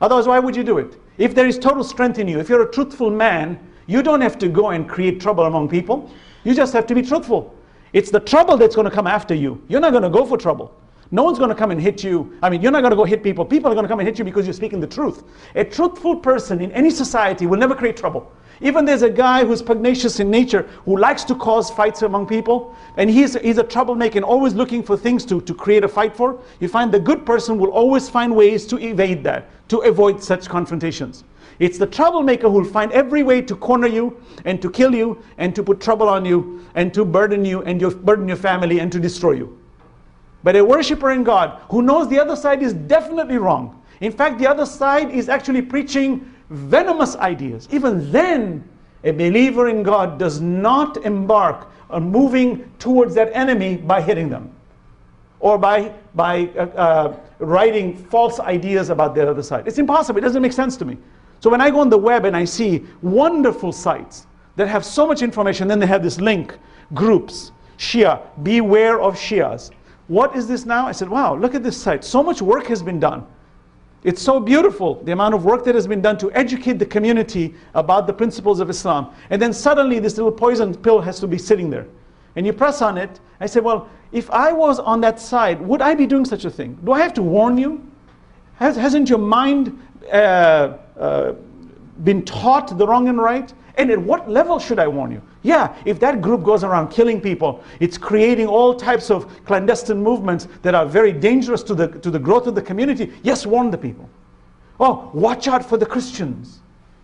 Otherwise, why would you do it? If there is total strength in you, if you're a truthful man, you don't have to go and create trouble among people. You just have to be truthful. It's the trouble that's going to come after you. You're not going to go for trouble. No one's going to come and hit you. I mean, you're not going to go hit people. People are going to come and hit you because you're speaking the truth. A truthful person in any society will never create trouble. Even there's a guy who's pugnacious in nature, who likes to cause fights among people, and he's a troublemaker and always looking for things to create a fight for. You find the good person will always find ways to evade that, to avoid such confrontations. It's the troublemaker who will find every way to corner you and to kill you and to put trouble on you and to burden you and burden your family and to destroy you. But a worshipper in God who knows the other side is definitely wrong. In fact, the other side is actually preaching venomous ideas. Even then, a believer in God does not embark on moving towards that enemy by hitting them or by writing false ideas about the other side. It's impossible. It doesn't make sense to me. So when I go on the web and I see wonderful sites that have so much information, then they have this link, groups, Shia, beware of Shias. What is this now? I said, wow, look at this site. So much work has been done. It's so beautiful, the amount of work that has been done to educate the community about the principles of Islam. And then suddenly this little poison pill has to be sitting there. And you press on it. I said, well, if I was on that side, would I be doing such a thing? Do I have to warn you? Hasn't your mind been taught the wrong and right? And at what level should I warn you? Yeah, if that group goes around killing people, it's creating all types of clandestine movements that are very dangerous to the growth of the community. Yes, warn the people. Oh, watch out for the Christians.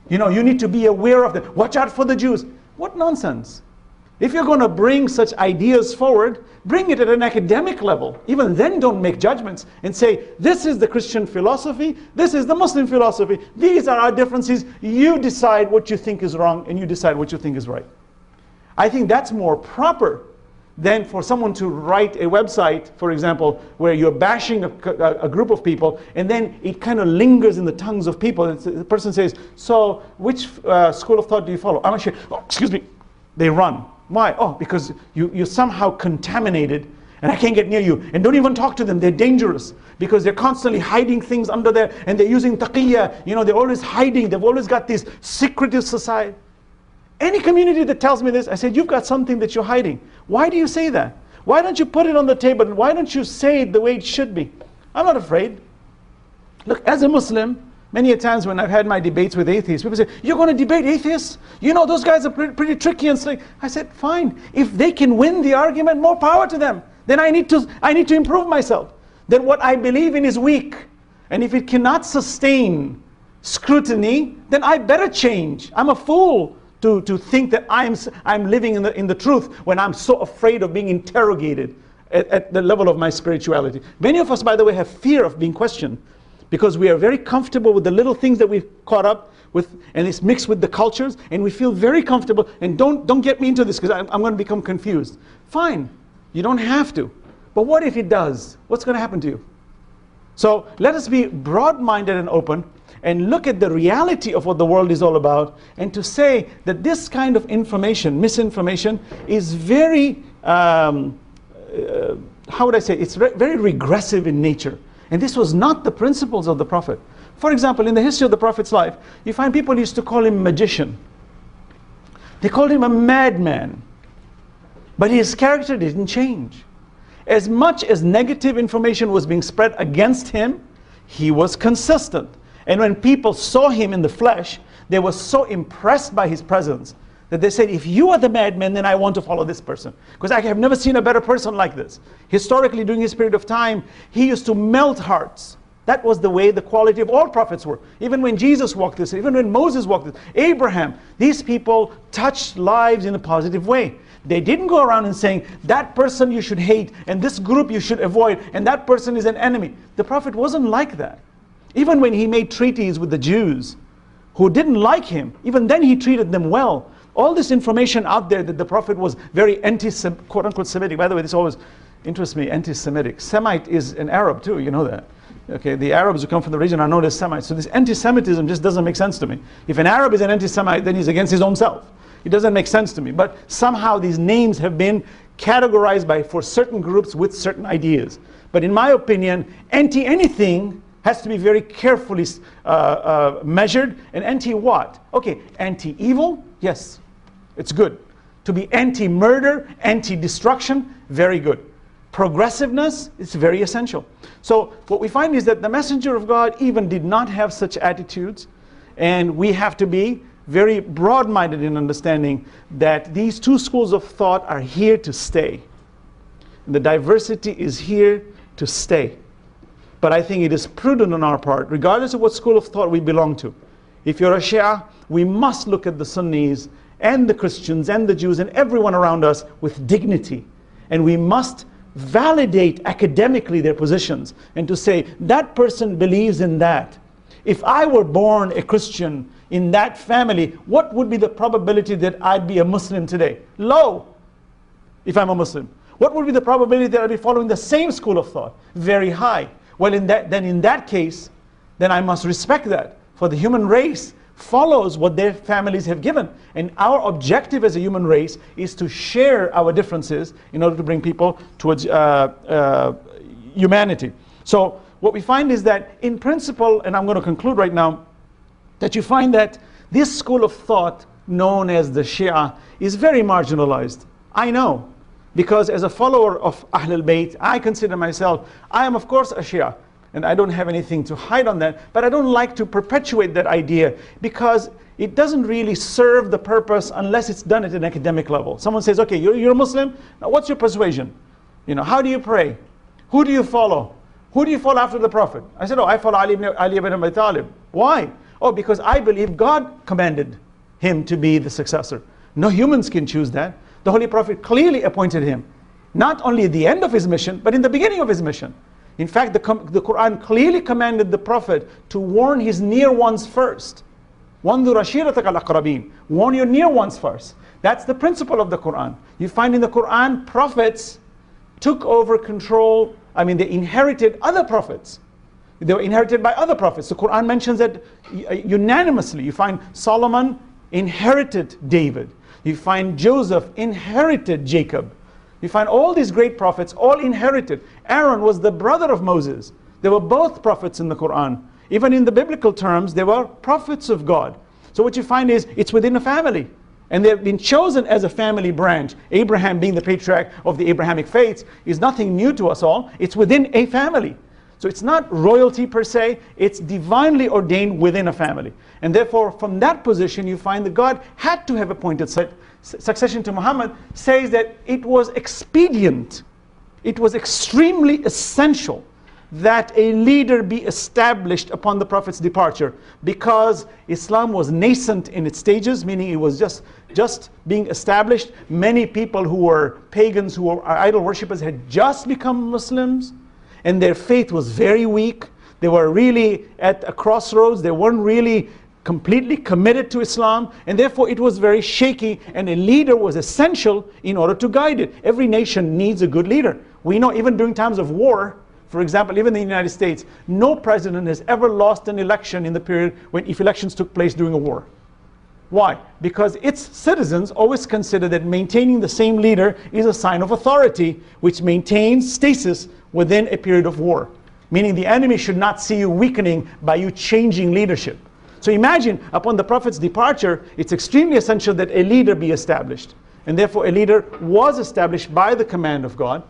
You know, you need to be aware of them. Watch out for the Jews. What nonsense. If you're going to bring such ideas forward, bring it at an academic level. Even then, don't make judgments and say, this is the Christian philosophy, this is the Muslim philosophy, these are our differences, you decide what you think is wrong and you decide what you think is right. I think that's more proper than for someone to write a website, for example, where you're bashing a group of people and then it kind of lingers in the tongues of people. And the person says, so which school of thought do you follow? I'm not sure. Oh, excuse me. They run. Why? Oh, because you're somehow contaminated and I can't get near you. And don't even talk to them. They're dangerous because they're constantly hiding things under there and they're using taqiyya. You know, they're always hiding. They've always got this secretive society. Any community that tells me this, I said, you've got something that you're hiding. Why do you say that? Why don't you put it on the table? Why don't you say it the way it should be? I'm not afraid. Look, as a Muslim, many a times when I've had my debates with atheists, people say, you're going to debate atheists? You know, those guys are pretty tricky and slick. I said, fine. If they can win the argument, more power to them. Then I need to improve myself. Then what I believe in is weak. And if it cannot sustain scrutiny, then I better change. I'm a fool to think that I'm living in the truth when I'm so afraid of being interrogated at the level of my spirituality. Many of us, by the way, have fear of being questioned because we are very comfortable with the little things that we've caught up with, and it's mixed with the cultures, and we feel very comfortable. And don't get me into this because I'm going to become confused. Fine, you don't have to. But what if it does? What's going to happen to you? So let us be broad-minded and open and look at the reality of what the world is all about, and to say that this kind of information, misinformation, is very, how would I say, it's very regressive in nature. And this was not the principles of the Prophet. For example, in the history of the Prophet's life, you find people used to call him magician. They called him a madman. But his character didn't change. As much as negative information was being spread against him, he was consistent. And when people saw him in the flesh, they were so impressed by his presence that they said, if you are the madman, then I want to follow this person. Because I have never seen a better person like this. Historically, during his period of time, he used to melt hearts. That was the way the quality of all prophets were. Even when Jesus walked this, even when Moses walked this, Abraham, these people touched lives in a positive way. They didn't go around and saying, that person you should hate, and this group you should avoid, and that person is an enemy. The Prophet wasn't like that. Even when he made treaties with the Jews who didn't like him, even then he treated them well. All this information out there that the Prophet was very quote-unquote Semitic. By the way, this always interests me, anti-Semitic. Semite is an Arab too, you know that. Okay, the Arabs who come from the region are known as Semites. So this anti-Semitism just doesn't make sense to me. If an Arab is an anti-Semite, then he's against his own self. It doesn't make sense to me. But somehow these names have been categorized for certain groups with certain ideas. But in my opinion, anti-anything has to be very carefully measured. And anti-what? Okay, anti-evil, yes, it's good. To be anti-murder, anti-destruction, very good. Progressiveness is very essential. So what we find is that the Messenger of God even did not have such attitudes, and we have to be very broad-minded in understanding that these two schools of thought are here to stay. The diversity is here to stay. But I think it is prudent on our part, regardless of what school of thought we belong to. If you're a Shi'ah, we must look at the Sunnis and the Christians and the Jews and everyone around us with dignity. And we must validate academically their positions and to say, that person believes in that. If I were born a Christian in that family, what would be the probability that I'd be a Muslim today? Low, if I'm a Muslim. What would be the probability that I'd be following the same school of thought? Very high. Well, in that case, then I must respect that. For the human race follows what their families have given. And our objective as a human race is to share our differences in order to bring people towards humanity. So what we find is that in principle, and I'm going to conclude right now, that you find that this school of thought known as the Shi'ah is very marginalized. I know, because as a follower of Ahlul Bayt, I consider myself, I am of course a Shi'ah, and I don't have anything to hide on that, but I don't like to perpetuate that idea because it doesn't really serve the purpose unless it's done at an academic level. Someone says, okay, you're a Muslim, now what's your persuasion? You know, how do you pray? Who do you follow? Who do you follow after the Prophet? I said, oh, I follow Ali ibn Abi Talib. Why? Oh, because I believe God commanded him to be the successor. No humans can choose that. The Holy Prophet clearly appointed him, not only at the end of his mission, but in the beginning of his mission. In fact, the Quran clearly commanded the Prophet to warn his near ones first. وَانْذُرْ عَشِيرَتَكَ الْأَقْرَبِينَ. Warn your near ones first. That's the principle of the Quran. You find in the Quran, prophets took over control, they inherited other prophets. They were inherited by other prophets. The Quran mentions that unanimously. You find Solomon inherited David. You find Joseph inherited Jacob. You find all these great prophets all inherited. Aaron was the brother of Moses. They were both prophets in the Quran. Even in the biblical terms, they were prophets of God. So what you find is, it's within a family. And they've been chosen as a family branch. Abraham being the patriarch of the Abrahamic faiths is nothing new to us all. It's within a family. So it's not royalty per se, it's divinely ordained within a family. And therefore, from that position, you find that God had to have appointed succession to Muhammad, says that it was expedient, it was extremely essential that a leader be established upon the Prophet's departure, because Islam was nascent in its stages, meaning it was just being established. Many people who were pagans, who were idol worshippers, had just become Muslims, and their faith was very weak. They were really at a crossroads. They weren't really completely committed to Islam, and therefore it was very shaky, and a leader was essential in order to guide it. Every nation needs a good leader. We know even during times of war, for example, even in the United States, no president has ever lost an election in the period if elections took place during a war. Why? Because its citizens always consider that maintaining the same leader is a sign of authority, which maintains stasis within a period of war. Meaning the enemy should not see you weakening by you changing leadership. So imagine, upon the Prophet's departure, it's extremely essential that a leader be established. And therefore a leader was established by the command of God.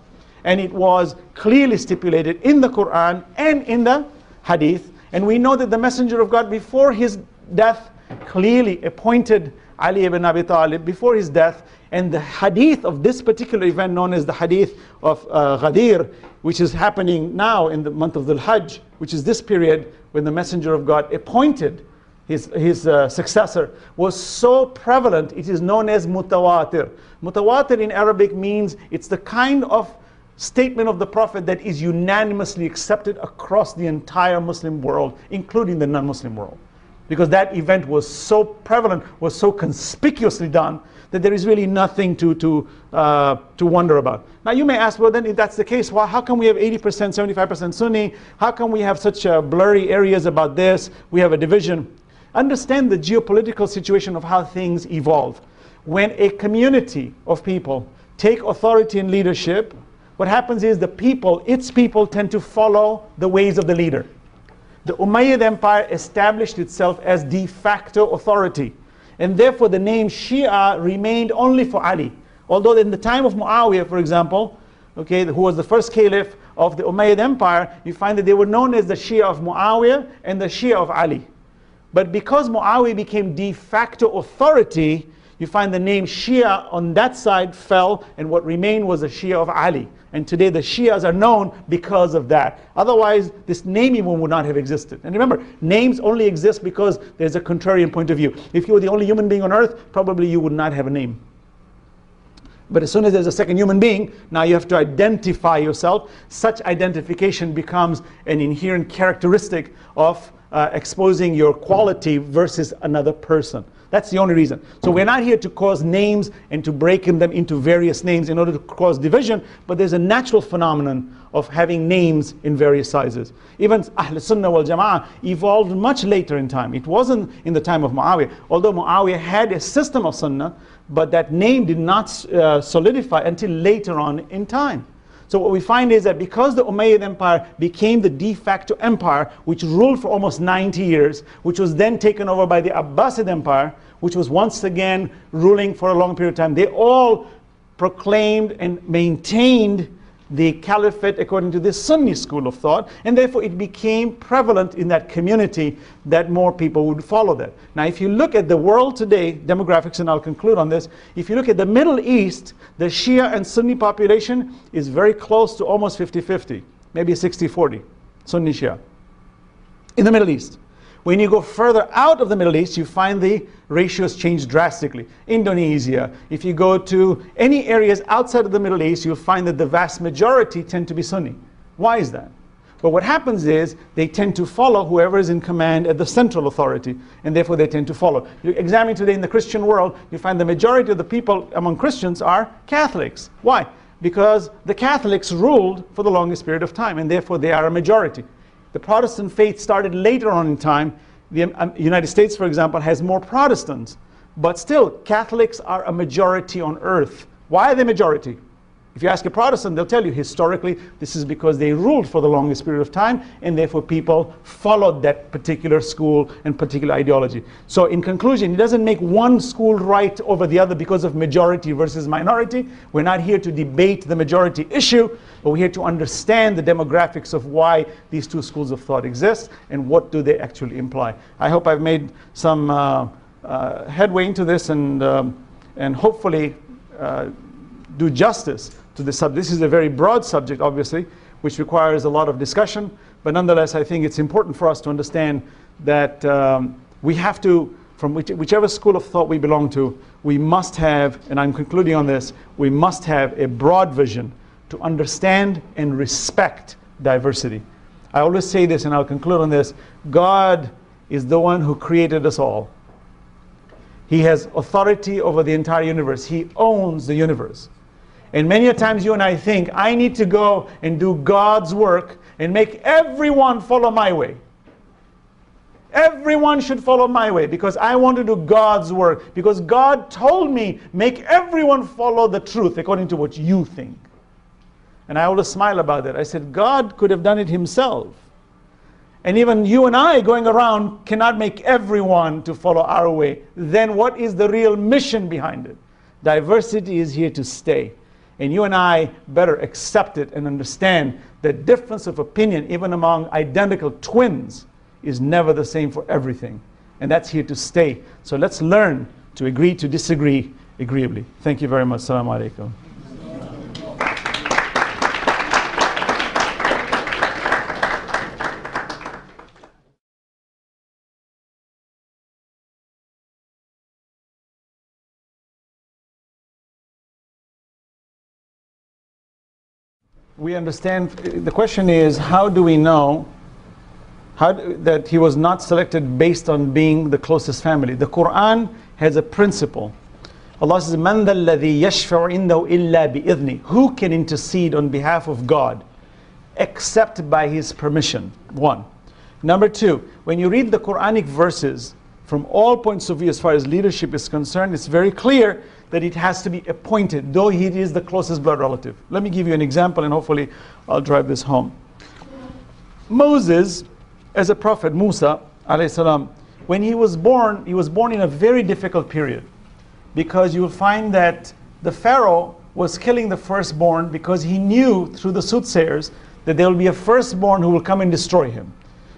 And it was clearly stipulated in the Quran and in the Hadith. And we know that the Messenger of God, before his death, clearly appointed Ali ibn Abi Talib before his death. And the hadith of this particular event, known as the hadith of Ghadir, which is happening now in the month of Dhul Hajj, which is this period when the Messenger of God appointed his successor, was so prevalent, it is known as mutawatir. Mutawatir in Arabic means it's the kind of statement of the Prophet that is unanimously accepted across the entire Muslim world, including the non-Muslim world. Because that event was so prevalent, was so conspicuously done, that there is really nothing to wonder about. Now you may ask, well then if that's the case, well, how come we have 80%, 75% Sunni? How come we have such blurry areas about this? We have a division. Understand the geopolitical situation of how things evolve. When a community of people take authority and leadership, what happens is its people tend to follow the ways of the leader. The Umayyad Empire established itself as de facto authority. And therefore the name Shi'ah remained only for Ali. Although in the time of Muawiyah, for example, okay, who was the first caliph of the Umayyad Empire, you find that they were known as the Shi'ah of Muawiyah and the Shi'ah of Ali. But because Muawiyah became de facto authority, you find the name Shi'ah on that side fell, and what remained was the Shi'ah of Ali. And today the Shi'ahs are known because of that. Otherwise, this name even would not have existed. And remember, names only exist because there's a contrarian point of view. If you were the only human being on earth, probably you would not have a name. But as soon as there's a second human being, now you have to identify yourself. Such identification becomes an inherent characteristic of exposing your quality versus another person. That's the only reason. So we're not here to cause names and to break them into various names in order to cause division, but there's a natural phenomenon of having names in various sizes. Even Ahl Sunnah wal Jama'ah evolved much later in time. It wasn't in the time of Muawiyah. Although Muawiyah had a system of Sunnah, but that name did not solidify until later on in time. So what we find is that because the Umayyad Empire became the de facto empire, which ruled for almost 90 years, which was then taken over by the Abbasid Empire, which was once again ruling for a long period of time, they all proclaimed and maintained the caliphate according to this Sunni school of thought, and therefore it became prevalent in that community that more people would follow that. Now if you look at the world today, demographics, and I'll conclude on this, if you look at the Middle East, the Shia and Sunni population is very close to almost 50-50, maybe 60-40, Sunni Shia, in the Middle East. When you go further out of the Middle East, you find the ratios change drastically. Indonesia, if you go to any areas outside of the Middle East, you'll find that the vast majority tend to be Sunni. Why is that? But what happens is they tend to follow whoever is in command at the central authority, and therefore they tend to follow. You examine today in the Christian world, you find the majority of the people among Christians are Catholics. Why? Because the Catholics ruled for the longest period of time, and therefore they are a majority. The Protestant faith started later on in time. The United States, for example, has more Protestants. But still, Catholics are a majority on earth. Why are they majority? If you ask a Protestant, they'll tell you historically this is because they ruled for the longest period of time, and therefore people followed that particular school and particular ideology. So in conclusion, it doesn't make one school right over the other because of majority versus minority. We're not here to debate the majority issue, but we're here to understand the demographics of why these two schools of thought exist and what do they actually imply. I hope I've made some headway into this and hopefully do justice to the subject. This is a very broad subject, obviously, which requires a lot of discussion, but nonetheless, I think it's important for us to understand that we have to, from whichever school of thought we belong to, we must have, and I'm concluding on this, we must have a broad vision to understand and respect diversity. I always say this, and I'll conclude on this: God is the one who created us all. He has authority over the entire universe. He owns the universe. And many a times you and I think, I need to go and do God's work and make everyone follow my way. Everyone should follow my way because I want to do God's work. Because God told me, make everyone follow the truth according to what you think. And I always smile about that. I said, God could have done it himself. And even you and I going around cannot make everyone to follow our way. Then what is the real mission behind it? Diversity is here to stay. And you and I better accept it and understand that difference of opinion, even among identical twins, is never the same for everything. And that's here to stay. So let's learn to agree to disagree agreeably. Thank you very much. Assalamu alaikum. We understand, the question is, how do we know that he was not selected based on being the closest family? The Quran has a principle. Allah says, مَنْ ذَا الَّذِي يَشْفَعُ إِنَّهُ إِلَّا بِإِذْنِهِ. Who can intercede on behalf of God except by His permission? One. Number two, when you read the Quranic verses, from all points of view as far as leadership is concerned, it's very clear that it has to be appointed, though he is the closest blood relative. Let me give you an example and hopefully I'll drive this home. Moses, as a prophet, Musa, alayhi salam, when he was born in a very difficult period, because you will find that the Pharaoh was killing the firstborn because he knew through the soothsayers that there will be a firstborn who will come and destroy him.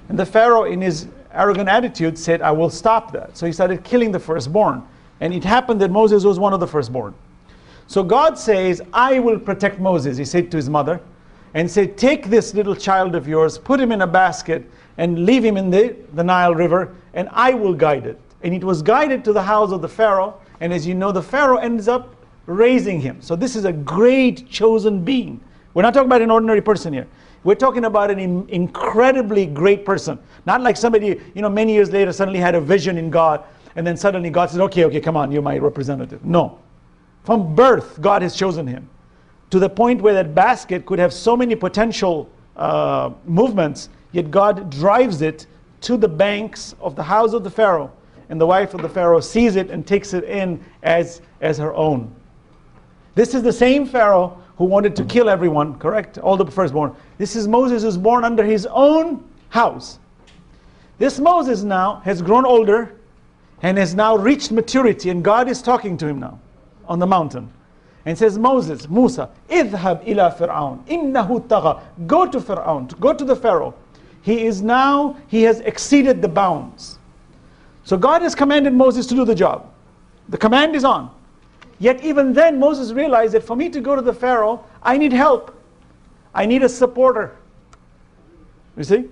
And the Pharaoh, in his arrogant attitude, said, I will stop that. So he started killing the firstborn. And it happened that Moses was one of the firstborn. So God says, I will protect Moses, he said to his mother, and said, take this little child of yours, put him in a basket, and leave him in the Nile River, and I will guide it. And it was guided to the house of the Pharaoh, and as you know, the Pharaoh ends up raising him. So this is a great chosen being. We're not talking about an ordinary person here. We're talking about an incredibly great person. Not like somebody, many years later suddenly had a vision in God, and then suddenly God says, okay, come on, you're my representative. No. From birth, God has chosen him. To the point where that basket could have so many potential movements, yet God drives it to the banks of the house of the Pharaoh. And the wife of the Pharaoh sees it and takes it in as her own. This is the same Pharaoh who wanted to kill everyone, correct? All the firstborn. This is Moses who's born under his own house. This Moses now has grown older and has now reached maturity, and God is talking to him now on the mountain and says, Moses, Musa, idhab ila Fir'aun, innahu tagha. Go to Fir'aun, go to the Pharaoh. He has exceeded the bounds. So God has commanded Moses to do the job. The command is on. Yet even then Moses realized that for me to go to the Pharaoh, I need help. I need a supporter. You see?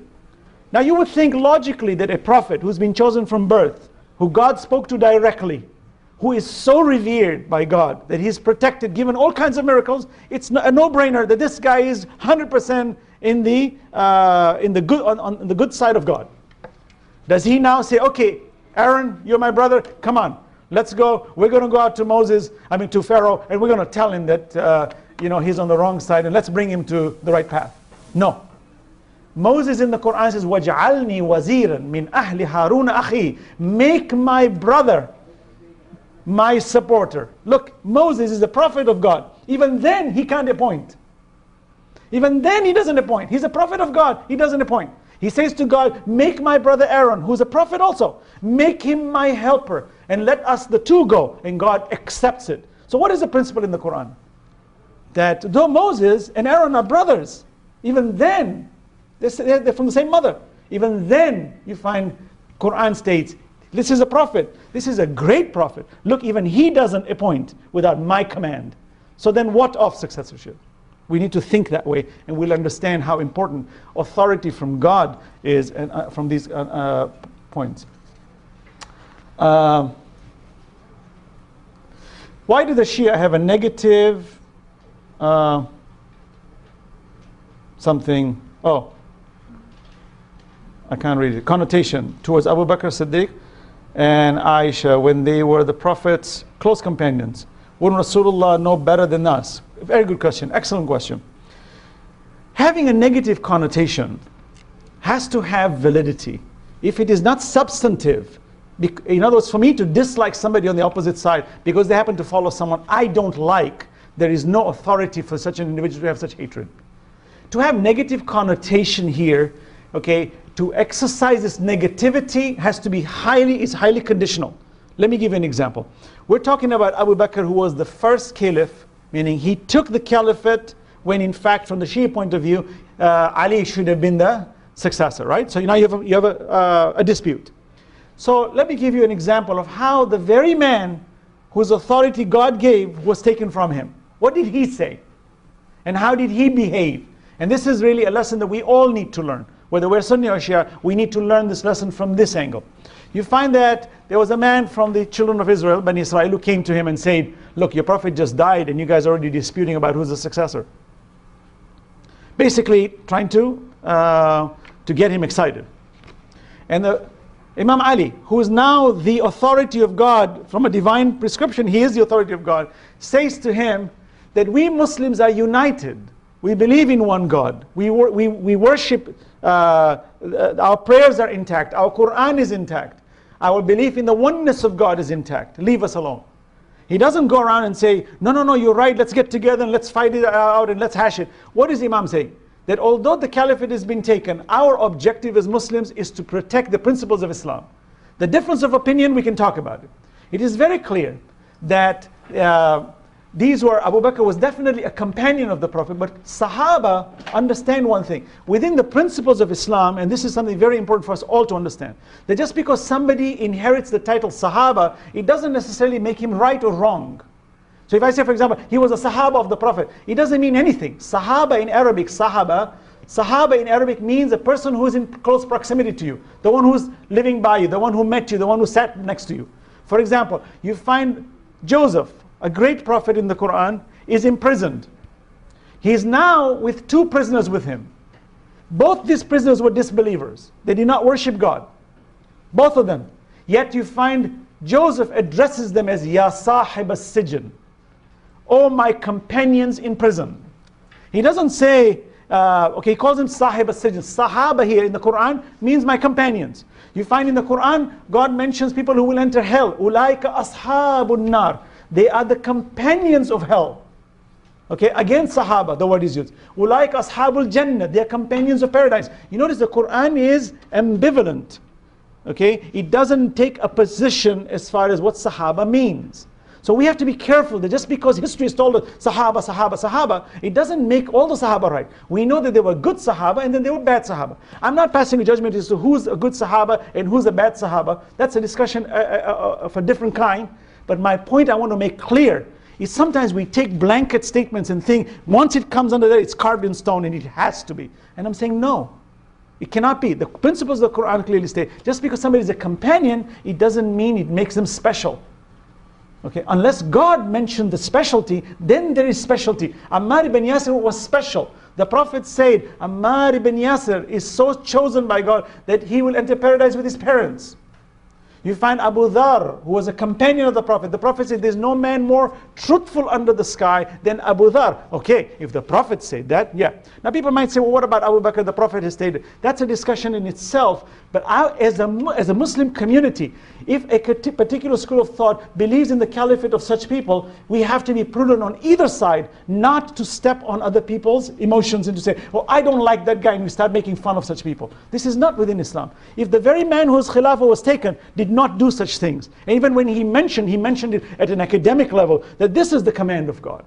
Now you would think logically that a prophet who's been chosen from birth, who God spoke to directly, who is so revered by God, that he's protected, given all kinds of miracles, it's a no-brainer that this guy is 100% in the good side of God. Does he now say, okay, Aaron, you're my brother, come on, let's go, we're going to go out to Pharaoh, and we're going to tell him that he's on the wrong side, and let's bring him to the right path. No. Moses in the Quran says, وَجْعَلْنِي وَزِيرًا مِنْ أَهْلِ هَارُونَ أَخِي. Make my brother my supporter. Look, Moses is a prophet of God. Even then, he can't appoint. Even then, he doesn't appoint. He's a prophet of God. He doesn't appoint. He says to God, make my brother Aaron, who's a prophet also, make him my helper, and let us the two go. And God accepts it. So what is the principle in the Quran? That though Moses and Aaron are brothers, even then, they're from the same mother. Even then, you find Quran states, this is a prophet. This is a great prophet. Look, even he doesn't appoint without my command. So then what of successorship? We need to think that way, and we'll understand how important authority from God is from these points. Why do the Shia have a negative connotation towards Abu Bakr Siddiq and Aisha when they were the Prophet's close companions? Wouldn't Rasulullah know better than us? Very good question, excellent question. Having a negative connotation has to have validity. If it is not substantive, in other words, for me to dislike somebody on the opposite side because they happen to follow someone I don't like, there is no authority for such an individual to have such hatred. To have negative connotation here, okay, to exercise this negativity has to be highly conditional. Let me give you an example. We're talking about Abu Bakr, who was the first caliph, meaning he took the caliphate when in fact from the Shia point of view, Ali should have been the successor, right? So now you have a dispute. So let me give you an example of how the very man whose authority God gave was taken from him. What did he say? And how did he behave? And this is really a lesson that we all need to learn. Whether we're Sunni or Shia, we need to learn this lesson from this angle. You find that there was a man from the children of Israel, Bani Israel, who came to him and said, look, your prophet just died and you guys are already disputing about who's the successor. Basically trying to get him excited. And Imam Ali, who is now the authority of God from a divine prescription, he is the authority of God, says to him that we Muslims are united. We believe in one God. We worship, our prayers are intact. Our Quran is intact. Our belief in the oneness of God is intact. Leave us alone. He doesn't go around and say, no, you're right, let's get together and let's fight it out and let's hash it. What is Imam saying? That although the caliphate has been taken, our objective as Muslims is to protect the principles of Islam. The difference of opinion, we can talk about it. It is very clear that these were, Abu Bakr was definitely a companion of the Prophet, but Sahaba understand one thing. Within the principles of Islam, and this is something very important for us all to understand, that just because somebody inherits the title Sahaba, it doesn't necessarily make him right or wrong. So if I say, for example, he was a Sahaba of the Prophet, it doesn't mean anything. Sahaba in Arabic, Sahaba in Arabic means a person who is in close proximity to you, the one who's living by you, the one who met you, the one who sat next to you. For example, you find Joseph, a great prophet in the Quran, is imprisoned. He is now with two prisoners with him. Both these prisoners were disbelievers. They did not worship God. Both of them. Yet you find Joseph addresses them as Ya Sahib as-Sijn. Oh my companions in prison. He doesn't say, he calls them Sahib as-Sijn. Sahaba here in the Quran means my companions. You find in the Quran, God mentions people who will enter hell. Ulaika ashabun nar. They are the companions of hell. Okay, again Sahaba, the word is used. Ulaika ashabul Jannah. They are companions of paradise. You notice the Quran is ambivalent. Okay, it doesn't take a position as far as what Sahaba means. So we have to be careful that just because history is told us Sahaba, it doesn't make all the Sahaba right. We know that there were good Sahaba and then there were bad Sahaba. I'm not passing a judgment as to who's a good Sahaba and who's a bad Sahaba. That's a discussion of a different kind. But my point I want to make clear is sometimes we take blanket statements and think once it comes under there, it's carved in stone and it has to be. And I'm saying no, it cannot be. The principles of the Quran clearly state, just because somebody is a companion, it doesn't mean it makes them special. Okay, unless God mentioned the specialty, then there is specialty. Ammar ibn Yasir was special. The Prophet said, Ammar ibn Yasir is so chosen by God that he will enter paradise with his parents. You find Abu Dhar, who was a companion of the Prophet. The Prophet said, there's no man more truthful under the sky than Abu Dhar. Okay, if the Prophet said that, yeah. Now people might say, well, what about Abu Bakr? The Prophet has stated. That's a discussion in itself. But as a Muslim community, if a particular school of thought believes in the caliphate of such people, we have to be prudent on either side, not to step on other people's emotions and to say, oh, I don't like that guy, and we start making fun of such people. This is not within Islam. If the very man whose khilafah was taken did not do such things, and even when he mentioned it at an academic level, that this is the command of God.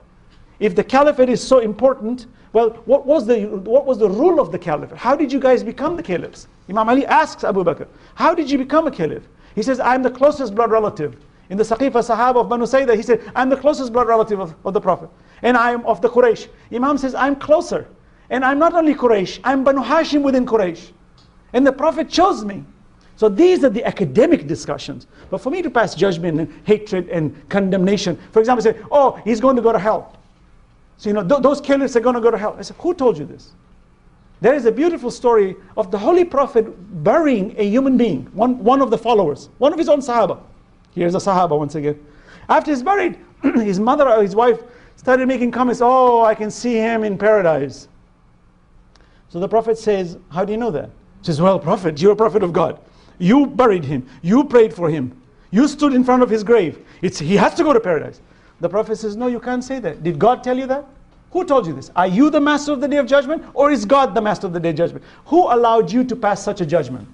If the caliphate is so important, well, what was the rule of the caliphate? How did you guys become the caliphs? Imam Ali asks Abu Bakr, how did you become a caliph? He says, I'm the closest blood relative. In the Saqifa Sahaba of Banu Sayda, he said, I'm the closest blood relative of the Prophet. And I am of the Quraysh. Imam says, I'm closer. And I'm not only Quraysh, I'm Banu Hashim within Quraysh. And the Prophet chose me. So these are the academic discussions. But for me to pass judgment and hatred and condemnation, for example, say, oh, he's going to go to hell. So those caliphs are going to go to hell. I said, who told you this? There is a beautiful story of the Holy Prophet burying a human being, one of the followers, one of his own Sahaba. Here's a Sahaba once again. After he's buried, his mother or his wife started making comments, oh, I can see him in paradise. So the Prophet says, how do you know that? He says, well, Prophet, you're a prophet of God. You buried him. You prayed for him. You stood in front of his grave. He has to go to paradise. The Prophet says, no, you can't say that. Did God tell you that? Who told you this? Are you the master of the day of judgment, or is God the master of the day of judgment? Who allowed you to pass such a judgment?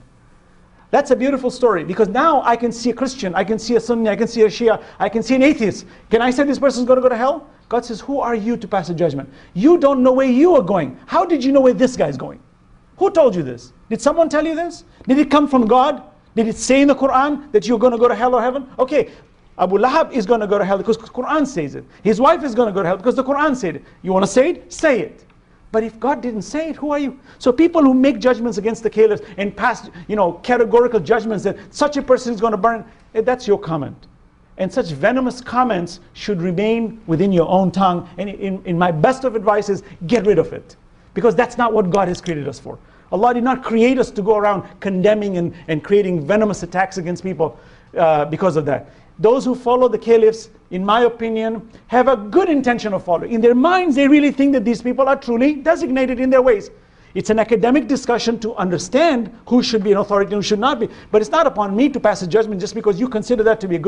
That's a beautiful story, because now I can see a Christian, I can see a Sunni, I can see a Shia, I can see an atheist. Can I say this person's going to go to hell? God says, who are you to pass a judgment? You don't know where you are going. How did you know where this guy is going? Who told you this? Did someone tell you this? Did it come from God? Did it say in the Quran that you're going to go to hell or heaven? Okay, Abu Lahab is going to go to hell because the Quran says it. His wife is going to go to hell because the Quran said it. You want to say it? Say it. But if God didn't say it, who are you? So people who make judgments against the caliphs and pass, categorical judgments that such a person is going to burn, that's your comment. And such venomous comments should remain within your own tongue. And in my best of advice is, get rid of it. Because that's not what God has created us for. Allah did not create us to go around condemning and creating venomous attacks against people because of that. Those who follow the caliphs, in my opinion, have a good intention of following. In their minds, they really think that these people are truly designated in their ways. It's an academic discussion to understand who should be an authority and who should not be. But it's not upon me to pass a judgment just because you consider that to be a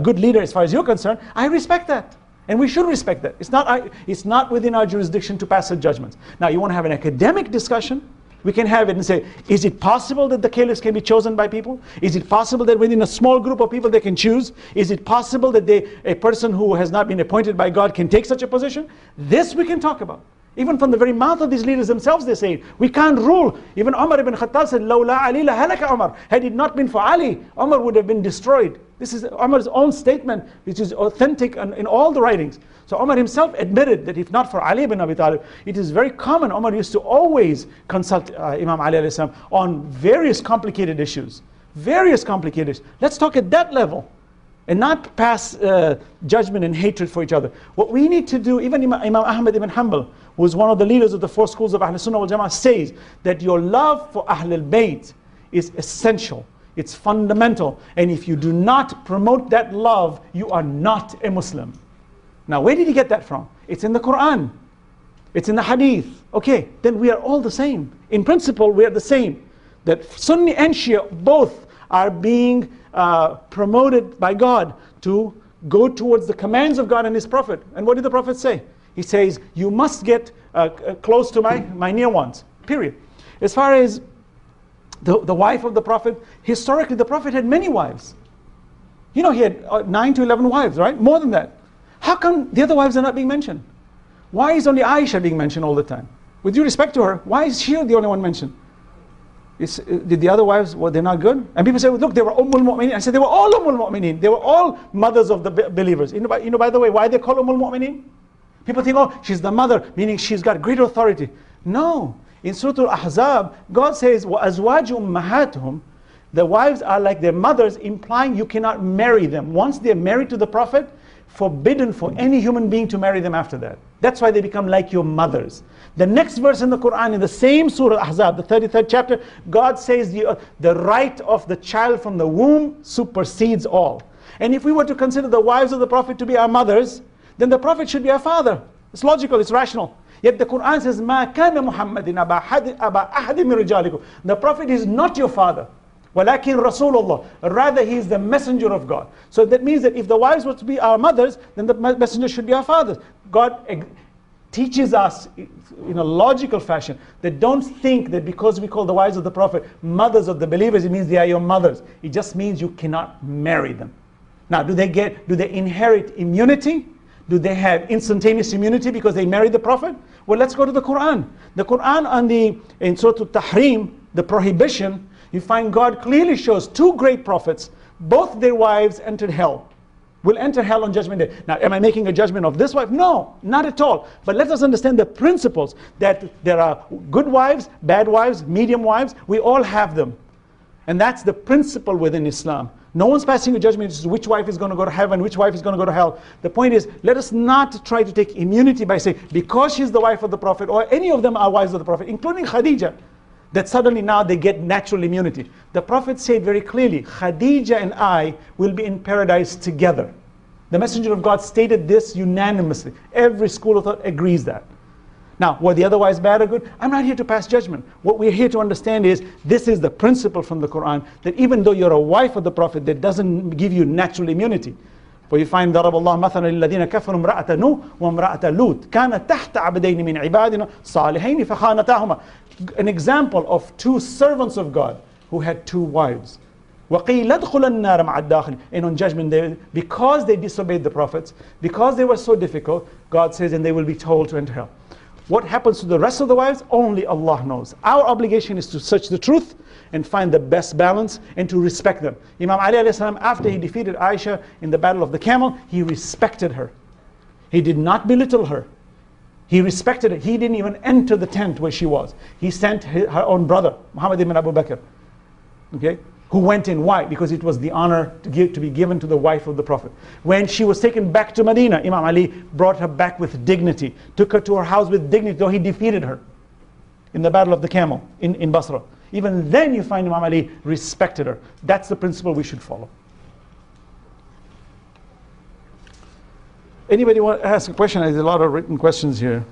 good leader as far as you're concerned. I respect that. And we should respect that. It's not within our jurisdiction to pass such judgments. Now, you want to have an academic discussion? We can have it and say, is it possible that the caliphs can be chosen by people? Is it possible that within a small group of people they can choose? Is it possible that a person who has not been appointed by God can take such a position? This we can talk about. Even from the very mouth of these leaders themselves, they say, we can't rule. Even Umar ibn Khattab said, "Lawla Ali la halaka Umar." Had it not been for Ali, Umar would have been destroyed. This is Umar's own statement, which is authentic in all the writings. So Umar himself admitted that if not for Ali ibn Abi Talib, it is very common. Umar used to always consult Imam Ali alayhi salam on various complicated issues. Various complicated issues. Let's talk at that level. And not pass judgment and hatred for each other. What we need to do, even Imam Ahmad ibn Hanbal, who is one of the leaders of the four schools of Ahl Sunnah wal Jama'ah, says that your love for Ahl al-Bayt is essential. It's fundamental. And if you do not promote that love, you are not a Muslim. Now, where did he get that from? It's in the Quran. It's in the Hadith. Okay, then we are all the same. In principle, we are the same. That Sunni and Shia both are being promoted by God to go towards the commands of God and His Prophet. And what did the Prophet say? He says, you must get close to my near ones, period. As far as the wife of the Prophet, historically the Prophet had many wives. He had 9 to 11 wives, right? More than that. How come the other wives are not being mentioned? Why is only Aisha being mentioned all the time? With due respect to her, why is she the only one mentioned? Did the other wives, they're not good? And people say, look, they were Ummul Mu'mineen. I said, they were all Ummul Mu'mineen. They were all mothers of the believers. By the way, why they call Ummul Mu'mineen? People think, oh, she's the mother, meaning she's got great authority. No. In Surah Al-Ahzab, God says, وَأَزْوَاجُ أُمَّهَاتُهُمْ, the wives are like their mothers, implying you cannot marry them. Once they're married to the Prophet, forbidden for any human being to marry them after that. That's why they become like your mothers. The next verse in the Quran, in the same Surah Ahzab, the 33rd chapter, God says the right of the child from the womb supersedes all. And if we were to consider the wives of the Prophet to be our mothers, then the Prophet should be our father. It's logical, it's rational. Yet the Quran says, مَا كَانَ مُحَمَّدٍ أَبَا أَحَدٍ مِّن رِجَالِكُمْ. The Prophet is not your father. وَلَكِنْ رَسُولُ اللَّهِ. Rather, he is the messenger of God. So that means that if the wives were to be our mothers, then the messenger should be our fathers. God teaches us in a logical fashion that don't think that because we call the wives of the Prophet mothers of the believers, it means they are your mothers. It just means you cannot marry them. Now, do they inherit immunity? Do they have instantaneous immunity because they married the Prophet? Well, let's go to the Quran. The Quran in Surah Al-Tahrim, the prohibition, you find God clearly shows two great prophets, both their wives entered hell. Will enter hell on Judgment Day. Now, am I making a judgment of this wife? No, not at all. But let us understand the principles that there are good wives, bad wives, medium wives. We all have them. And that's the principle within Islam. No one's passing a judgment as to which wife is going to go to heaven, which wife is going to go to hell. The point is, let us not try to take immunity by saying, because she's the wife of the Prophet, or any of them are wives of the Prophet, including Khadija, that suddenly now they get natural immunity. The Prophet said very clearly, Khadija and I will be in paradise together. The Messenger of God stated this unanimously. Every school of thought agrees that. Now, were the other wives bad or good? I'm not here to pass judgment. What we're here to understand is, this is the principle from the Quran, that even though you're a wife of the Prophet, that doesn't give you natural immunity. For you find ضرب الله مثلا للذين كفروا امرأة نوح وامرأة لوط كانت تحت عبدين من عبادنا صالحين فخانتاهما. An example of two servants of God who had two wives. وَقِيلَ ادْخُلَ النَّارَ مَعَ الدَّاخِلِينَ. And on Judgment Day, because they disobeyed the prophets, because they were so difficult, God says, and they will be told to enter hell. What happens to the rest of the wives? Only Allah knows. Our obligation is to search the truth and find the best balance and to respect them. Imam Ali alayhi salam, after he defeated Aisha in the Battle of the Camel, he respected her. He did not belittle her. He respected her. He didn't even enter the tent where she was. He sent her own brother, Muhammad ibn Abu Bakr, okay, who went in. Why? Because it was the honor to be given to the wife of the Prophet. When she was taken back to Medina, Imam Ali brought her back with dignity, took her to her house with dignity, though he defeated her in the Battle of the Camel in Basra. Even then you find Imam Ali respected her. That's the principle we should follow. Anybody want to ask a question? There's a lot of written questions here.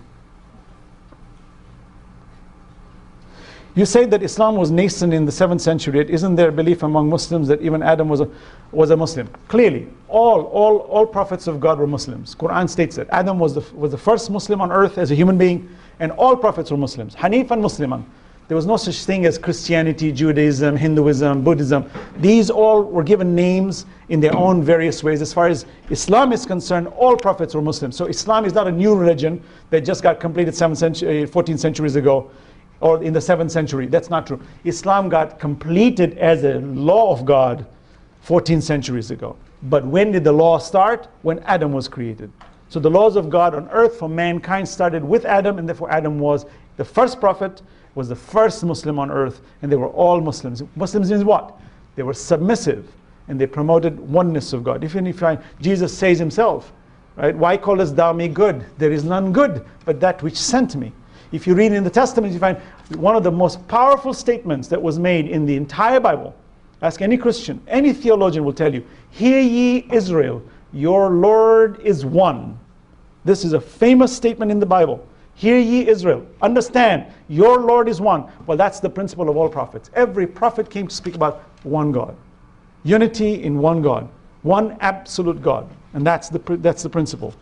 You say that Islam was nascent in the 7th century. Isn't there a belief among Muslims that even Adam was a Muslim? Clearly, all prophets of God were Muslims. Quran states that Adam was the first Muslim on earth as a human being, and all prophets were Muslims. Hanifan Musliman. There was no such thing as Christianity, Judaism, Hinduism, Buddhism. These all were given names in their own various ways. As far as Islam is concerned, all prophets were Muslims. So Islam is not a new religion that just got completed 14 centuries ago, or in the 7th century. That's not true. Islam got completed as a law of God 14 centuries ago. But when did the law start? When Adam was created. So the laws of God on earth for mankind started with Adam, and therefore Adam was the first prophet, was the first Muslim on earth, and they were all Muslims. Muslims means what? They were submissive, and they promoted oneness of God. Even if Jesus says himself, right? Why callest thou me good? There is none good but that which sent me. If you read in the Testament, you find one of the most powerful statements that was made in the entire Bible. Ask any Christian, any theologian will tell you, hear ye Israel, your Lord is one. This is a famous statement in the Bible. Hear ye Israel, understand, your Lord is one. Well, that's the principle of all prophets. Every prophet came to speak about one God. Unity in one God. One absolute God. And that's the principle.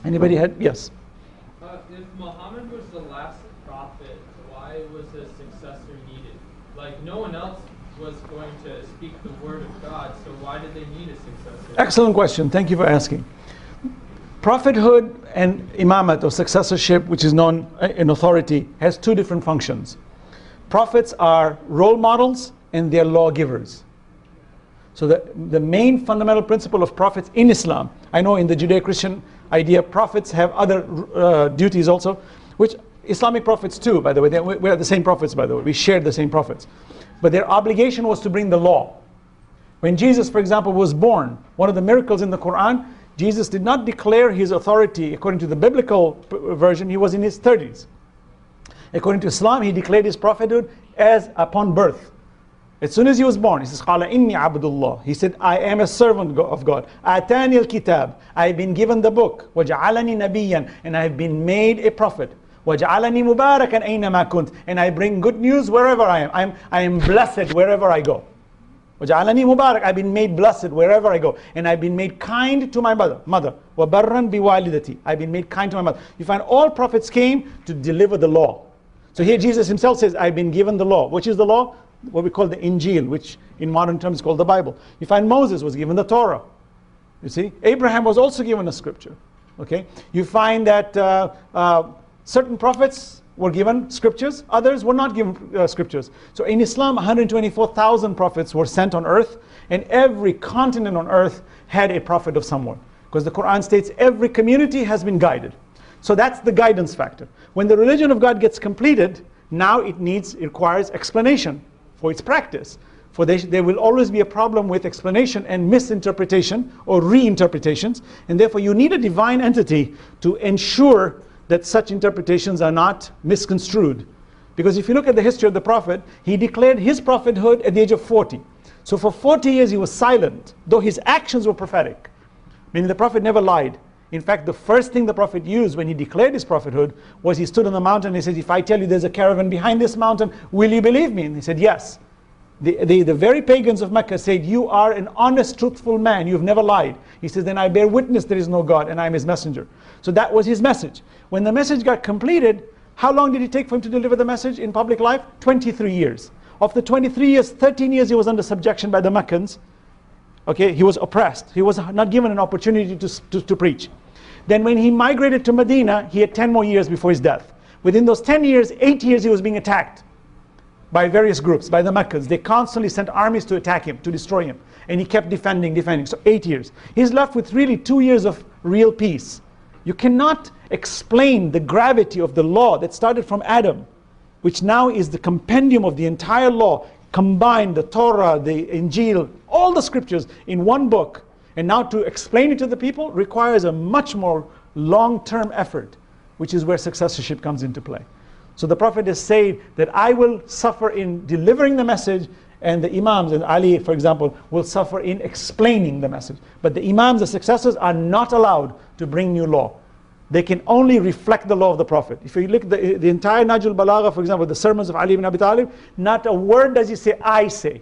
Anybody had? Yes. If Muhammad was the last prophet, why was a successor needed? Like, no one else was going to speak the word of God, so why did they need a successor? Excellent question. Thank you for asking. Prophethood and imamat, or successorship, which is known in authority, has two different functions. Prophets are role models and they're lawgivers. So the main fundamental principle of prophets in Islam, I know in the Judeo-Christian idea, prophets have other duties also, which Islamic prophets too, by the way. We're the same prophets, by the way. We shared the same prophets. But their obligation was to bring the law. When Jesus, for example, was born, one of the miracles in the Quran, Jesus did not declare his authority according to the biblical version. He was in his 30s. According to Islam, he declared his prophethood as upon birth. As soon as he was born, he says, قَالَ إِنِّي عَبْدُ اللَّهِ. He said, I am a servant of God. آتَانِي الْكِتَابِ. I have been given the book. وَجَعَلَنِي نَبِيًّا. And I have been made a prophet. وَجَعَلَنِي مُبَارَكًا أَيْنَمَا كُنْتُ. And I bring good news wherever I am. I am blessed wherever I go. وَجَعَلَنِي مُبَارَكًا. I've been made blessed wherever I go. And I've been made kind to my mother. وَبَرًّا بِوَالِدَتِي. I've been made kind to my mother. You find all prophets came to deliver the law. So here Jesus himself says, I've been given the law. Which is the law? What we call the Injil, which in modern terms is called the Bible. You find Moses was given the Torah. You see? Abraham was also given a scripture. Okay? You find that certain prophets were given scriptures, others were not given scriptures. So in Islam, 124,000 prophets were sent on earth, and every continent on earth had a prophet of someone. Because the Quran states every community has been guided. So that's the guidance factor. When the religion of God gets completed, now it requires explanation for its practice. For there will always be a problem with explanation and misinterpretation or reinterpretations, and therefore you need a divine entity to ensure that such interpretations are not misconstrued. Because if you look at the history of the Prophet, he declared his prophethood at the age of 40. So for 40 years he was silent, though his actions were prophetic. Meaning the Prophet never lied. In fact, the first thing the Prophet used when he declared his prophethood was he stood on the mountain and he said, if I tell you there's a caravan behind this mountain, will you believe me? And he said, yes. The very pagans of Mecca said, you are an honest, truthful man, you've never lied. He says, then I bear witness there is no God and I am his messenger. So that was his message. When the message got completed, how long did it take for him to deliver the message in public life? 23 years. Of the 23 years, 13 years he was under subjection by the Meccans. Okay, he was oppressed. He was not given an opportunity to preach. Then when he migrated to Medina, he had 10 more years before his death. Within those 10 years, 8 years he was being attacked. by various groups, by the Meccans. They constantly sent armies to attack him, to destroy him. And he kept defending. So 8 years. He's left with really 2 years of real peace. You cannot explain the gravity of the law that started from Adam, which now is the compendium of the entire law, combined the Torah, the Injil, all the scriptures in one book. And now to explain it to the people requires a much more long-term effort, which is where successorship comes into play. So the Prophet is saying that I will suffer in delivering the message, and the Imams, and Ali, for example, will suffer in explaining the message. But the Imams, the successors, are not allowed to bring new law. They can only reflect the law of the Prophet. If you look at the entire Najul Balagha, for example, the sermons of Ali ibn Abi Talib, not a word does he say, I say.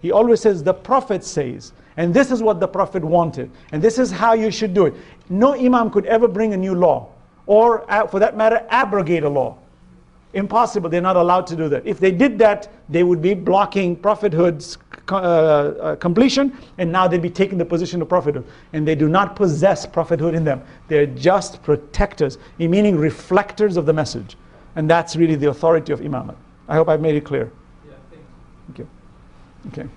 He always says, the Prophet says. And this is what the Prophet wanted. And this is how you should do it. No Imam could ever bring a new law, or for that matter, abrogate a law. Impossible. They're not allowed to do that. If they did that, they would be blocking prophethood's completion, and now they'd be taking the position of prophethood. And they do not possess prophethood in them. They're just protectors, meaning reflectors of the message. And that's really the authority of Imamate. I hope I've made it clear. Yeah, thank you. Okay.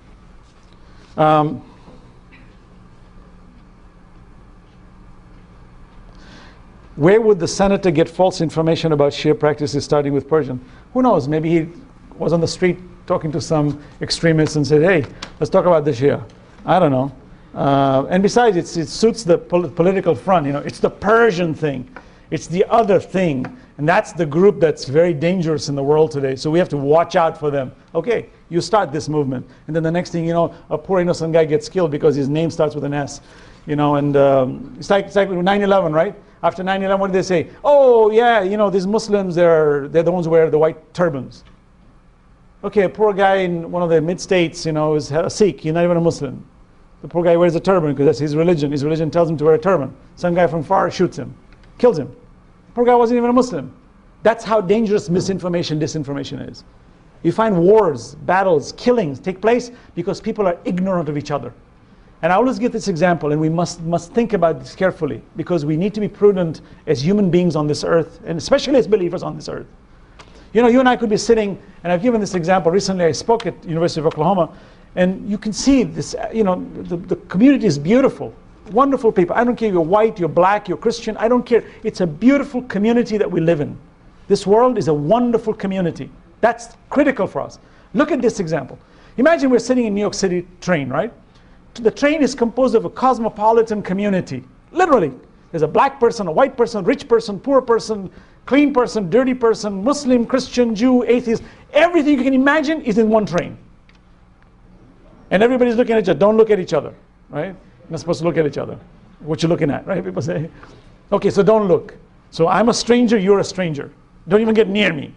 Where would the senator get false information about Shia practices starting with Persian? Who knows? Maybe he was on the street talking to some extremists and said, hey, let's talk about the Shia. I don't know. And besides, it suits the political front. You know, it's the Persian thing. It's the other thing. And that's the group that's very dangerous in the world today. So we have to watch out for them. Okay, you start this movement. And then the next thing you know, a poor innocent guy gets killed because his name starts with an S. You know, and it's like 9/11, right? After 9/11, what did they say? Oh, yeah, you know, these Muslims, they're the ones who wear the white turbans. Okay, a poor guy in one of the mid-states, you know, is a Sikh. He's not even a Muslim. The poor guy wears a turban because that's his religion. His religion tells him to wear a turban. Some guy from far shoots him, kills him. The poor guy wasn't even a Muslim. That's how dangerous misinformation, disinformation is. You find wars, battles, killings take place because people are ignorant of each other. And I always give this example, and we must think about this carefully, because we need to be prudent as human beings on this earth, and especially as believers on this earth. You know, you and I could be sitting, and I've given this example recently. I spoke at University of Oklahoma, and you can see this, you know, the community is beautiful, wonderful people. I don't care if you're white, you're black, you're Christian, I don't care. It's a beautiful community that we live in. This world is a wonderful community. That's critical for us. Look at this example. Imagine we're sitting in New York City train, right? The train is composed of a cosmopolitan community. Literally. There's a black person, a white person, rich person, poor person, clean person, dirty person, Muslim, Christian, Jew, atheist. Everything you can imagine is in one train. And everybody's looking at each other. Don't look at each other, right? You're not supposed to look at each other. What you're looking at, right? People say, okay, so don't look. So I'm a stranger, you're a stranger. Don't even get near me.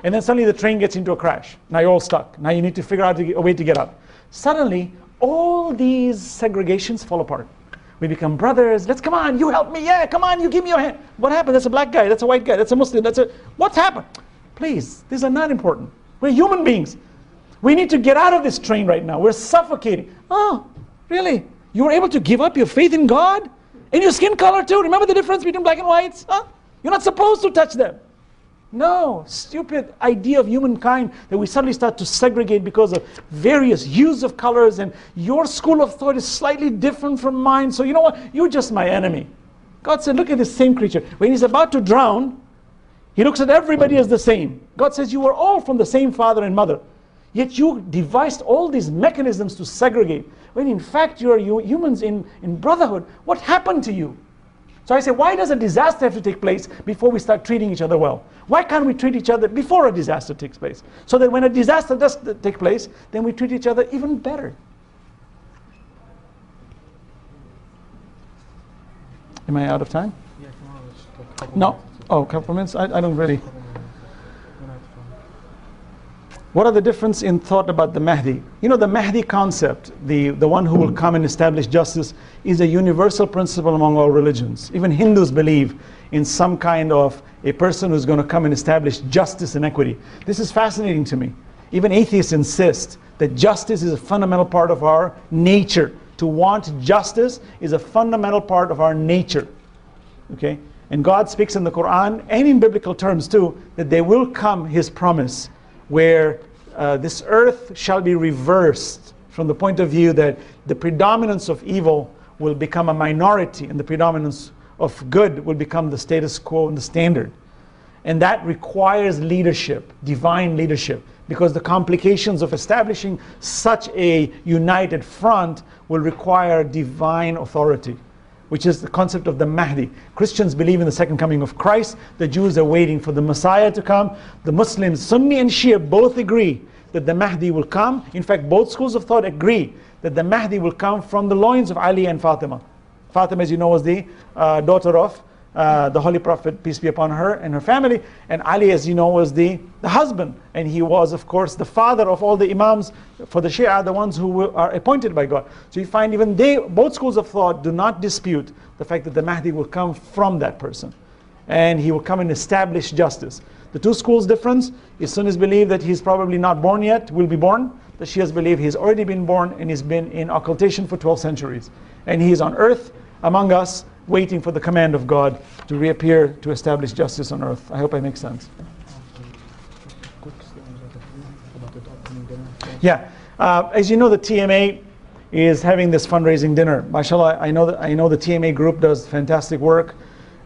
And then suddenly the train gets into a crash. Now you're all stuck. Now you need to figure out a way to get out. Suddenly, all these segregations fall apart. We become brothers. Let's, come on, you help me. Yeah, come on, you give me your hand. What happened? That's a black guy. That's a white guy. That's a Muslim. What's happened? Please, these are not important. We're human beings. We need to get out of this train right now. We're suffocating. Oh, really? You were able to give up your faith in God? And your skin color too? Remember the difference between black and whites? Huh? You're not supposed to touch them. No, stupid idea of humankind that we suddenly start to segregate because of various hues of colors, and your school of thought is slightly different from mine, so you know what? You're just my enemy. God said, look at this same creature. When he's about to drown, he looks at everybody as the same. God says, you are all from the same father and mother. Yet you devised all these mechanisms to segregate. When in fact you are humans in brotherhood. What happened to you? So I say, why does a disaster have to take place before we start treating each other well? Why can't we treat each other before a disaster takes place? So that when a disaster does take place, then we treat each other even better. Am I out of time? Yeah, come on, let's talk a couple No. minutes. Oh, couple minutes? I don't really. What are the difference in thought about the Mahdi? You know, the Mahdi concept, the one who will come and establish justice, is a universal principle among all religions. Even Hindus believe in some kind of a person who's going to come and establish justice and equity. This is fascinating to me. Even atheists insist that justice is a fundamental part of our nature. To want justice is a fundamental part of our nature. Okay? And God speaks in the Quran, and in biblical terms too, that there will come His promise, where this earth shall be reversed from the point of view that the predominance of evil will become a minority and the predominance of good will become the status quo and the standard. And that requires leadership, divine leadership, because the complications of establishing such a united front will require divine authority, which is the concept of the Mahdi. Christians believe in the second coming of Christ. The Jews are waiting for the Messiah to come. The Muslims, Sunni and Shia, both agree that the Mahdi will come. In fact, both schools of thought agree that the Mahdi will come from the loins of Ali and Fatima. Fatima, as you know, was the daughter of the Holy Prophet, peace be upon her, and her family. And Ali, as you know, was the husband. And he was, of course, the father of all the Imams for the Shi'ah, the ones who are appointed by God. So you find even both schools of thought do not dispute the fact that the Mahdi will come from that person. And he will come and establish justice. The two schools' difference is Sunnis believe that he's probably not born yet, will be born. The Shias believe he's already been born and he's been in occultation for 12 centuries. And he is on earth among us, waiting for the command of God to reappear to establish justice on earth. I hope I make sense. Yeah, as you know, the TMA is having this fundraising dinner. MashaAllah, I know the TMA group does fantastic work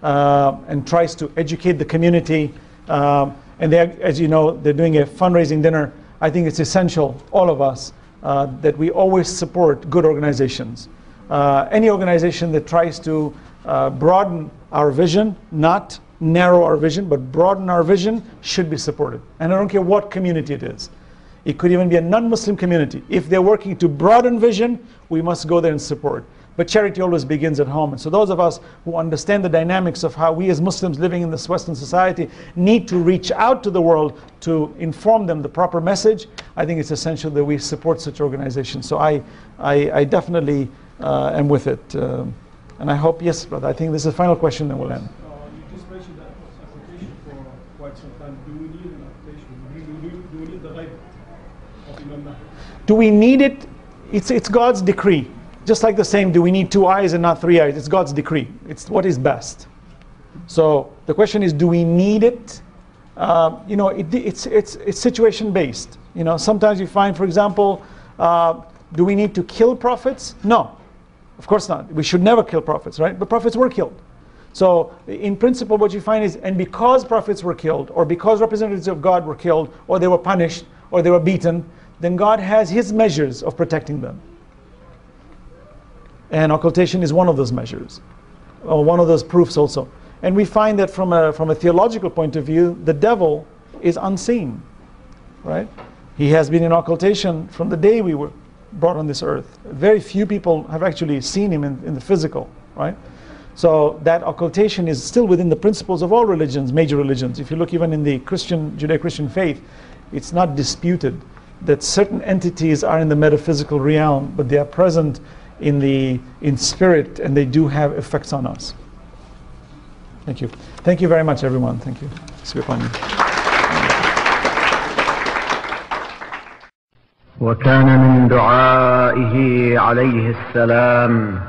and tries to educate the community. And they, as you know, they're doing a fundraising dinner. I think it's essential, all of us, that we always support good organizations. Any organization that tries to broaden our vision, not narrow our vision, but broaden our vision, should be supported. And I don't care what community it is. It could even be a non-Muslim community. If they're working to broaden vision, we must go there and support. But charity always begins at home. And so those of us who understand the dynamics of how we as Muslims living in this Western society need to reach out to the world to inform them the proper message, I think it's essential that we support such organizations. So I definitely am with it. And I hope, yes, brother, I think this is the final question, then we'll end. You just mentioned that application for quite some time. Do we need an application? Do we need the right of Imam Mahdi? Do we need it? It's God's decree. Just like the same, do we need 2 eyes and not 3 eyes? It's God's decree. It's what is best. So the question is, do we need it? You know, it's situation based. You know, sometimes you find, for example, do we need to kill prophets? No, of course not. We should never kill prophets, right? But prophets were killed. So in principle, what you find is, and because prophets were killed, or because representatives of God were killed, or they were punished, or they were beaten, then God has His measures of protecting them. And occultation is one of those measures, or one of those proofs also. And we find that from a theological point of view, the devil is unseen, right? He has been in occultation from the day we were brought on this earth. Very few people have actually seen him in the physical, right? So that occultation is still within the principles of all religions, major religions. If you look even in the Judeo-Christian faith, it's not disputed that certain entities are in the metaphysical realm, but they are present in spirit, and they do have effects on us. Thank you. Thank you very much, everyone. Thank you. Peace be upon you. وكان من دعائه عليه السلام